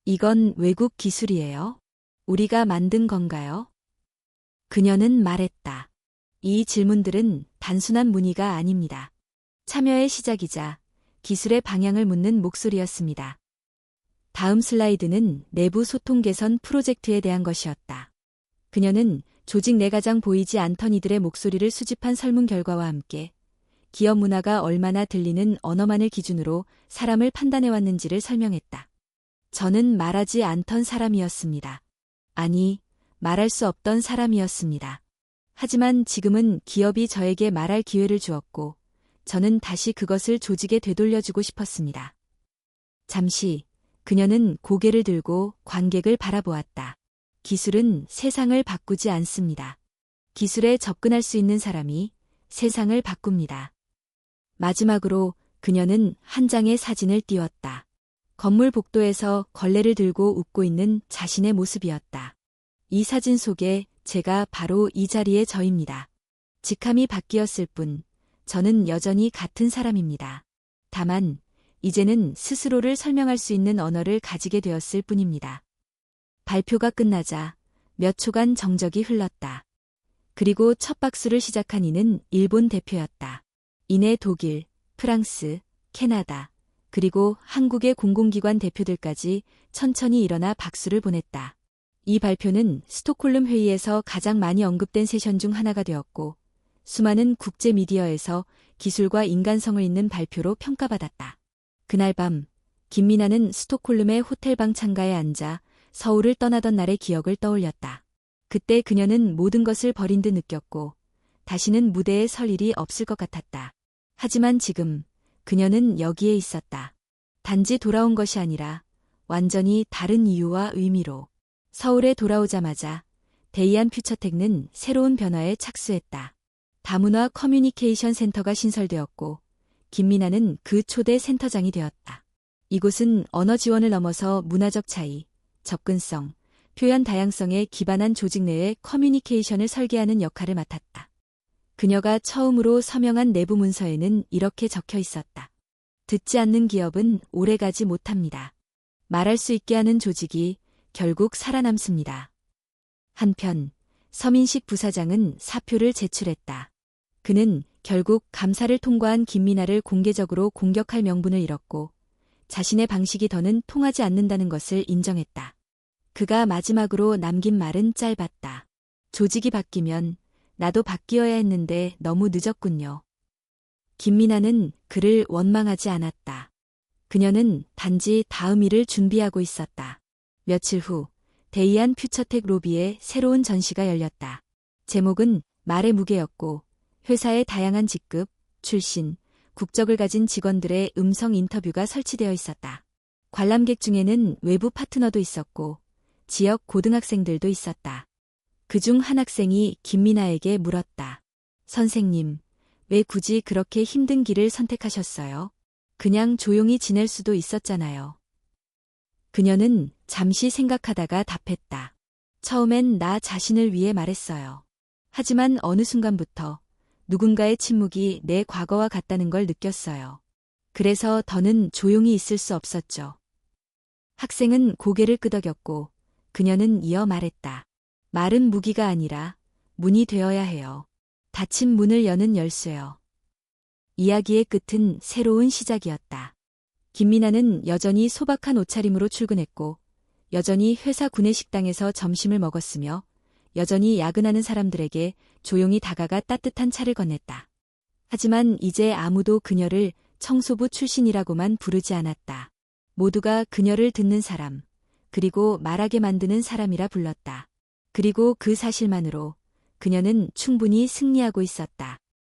이건 외국 기술이에요? 우리가 만든 건가요? 그녀는 말했다. 이 질문들은 단순한 문의가 아닙니다. 참여의 시작이자 기술의 방향을 묻는 목소리였습니다. 다음 슬라이드는 내부 소통 개선 프로젝트에 대한 것이었다. 그녀는 조직 내 가장 보이지 않던 이들의 목소리를 수집한 설문 결과와 함께 기업 문화가 얼마나 들리는 언어만을 기준으로 사람을 판단해왔는지를 설명했다. 저는 말하지 않던 사람이었습니다. 아니, 말할 수 없던 사람이었습니다. 하지만 지금은 기업이 저에게 말할 기회를 주었고, 저는 다시 그것을 조직에 되돌려주고 싶었습니다. 잠시, 그녀는 고개를 들고 관객을 바라보았다. 기술은 세상을 바꾸지 않습니다. 기술에 접근할 수 있는 사람이 세상을 바꿉니다. 마지막으로 그녀는 한 장의 사진을 띄웠다. 건물 복도에서 걸레를 들고 웃고 있는 자신의 모습이었다. 이 사진 속에 제가 바로 이 자리에 저입니다. 직함이 바뀌었을 뿐, 저는 여전히 같은 사람입니다. 다만, 이제는 스스로를 설명할 수 있는 언어를 가지게 되었을 뿐입니다. 발표가 끝나자 몇 초간 정적이 흘렀다. 그리고 첫 박수를 시작한 이는 일본 대표였다. 이내 독일, 프랑스, 캐나다, 그리고 한국의 공공기관 대표들까지 천천히 일어나 박수를 보냈다. 이 발표는 스톡홀름 회의에서 가장 많이 언급된 세션 중 하나가 되었고, 수많은 국제 미디어에서 기술과 인간성을 잇는 발표로 평가받았다. 그날 밤, 김미나는 스톡홀름의 호텔방 창가에 앉아 서울을 떠나던 날의 기억을 떠올렸다. 그때 그녀는 모든 것을 버린 듯 느꼈고, 다시는 무대에 설 일이 없을 것 같았다. 하지만 지금, 그녀는 여기에 있었다. 단지 돌아온 것이 아니라, 완전히 다른 이유와 의미로. 서울에 돌아오자마자, 데이안 퓨처텍는 새로운 변화에 착수했다. 다문화 커뮤니케이션 센터가 신설되었고, 김미나는 그 초대 센터장이 되었다. 이곳은 언어 지원을 넘어서 문화적 차이, 접근성, 표현 다양성에 기반한 조직 내의 커뮤니케이션을 설계하는 역할을 맡았다. 그녀가 처음으로 서명한 내부 문서에는 이렇게 적혀 있었다. 듣지 않는 기업은 오래가지 못합니다. 말할 수 있게 하는 조직이 결국 살아남습니다. 한편 서민식 부사장은 사표를 제출했다. 그는 결국 감사를 통과한 김미나를 공개적으로 공격할 명분을 잃었고 자신의 방식이 더는 통하지 않는다는 것을 인정했다. 그가 마지막으로 남긴 말은 짧았다. 조직이 바뀌면 나도 바뀌어야 했는데 너무 늦었군요. 김미나는 그를 원망하지 않았다. 그녀는 단지 다음 일을 준비하고 있었다. 며칠 후 데이안 퓨처텍 로비에 새로운 전시가 열렸다. 제목은 말의 무게였고 회사의 다양한 직급, 출신, 국적을 가진 직원들의 음성 인터뷰가 설치되어 있었다. 관람객 중에는 외부 파트너도 있었고 지역 고등학생들도 있었다. 그중 한 학생이 김미나에게 물었다. 선생님, 왜 굳이 그렇게 힘든 길을 선택하셨어요? 그냥 조용히 지낼 수도 있었잖아요. 그녀는 잠시 생각하다가 답했다. 처음엔 나 자신을 위해 말했어요. 하지만 어느 순간부터 누군가의 침묵이 내 과거와 같다는 걸 느꼈어요. 그래서 더는 조용히 있을 수 없었죠. 학생은 고개를 끄덕였고 그녀는 이어 말했다. 말은 무기가 아니라 문이 되어야 해요. 닫힌 문을 여는 열쇠요. 이야기의 끝은 새로운 시작이었다. 김미나는 여전히 소박한 옷차림으로 출근했고 여전히 회사 구내식당에서 점심을 먹었으며 여전히 야근하는 사람들에게 조용히 다가가 따뜻한 차를 건넸다. 하지만 이제 아무도 그녀를 청소부 출신이라고만 부르지 않았다. 모두가 그녀를 듣는 사람, 그리고 말하게 만드는 사람이라 불렀다. 그리고 그 사실만으로 그녀는 충분히 승리하고 있었다.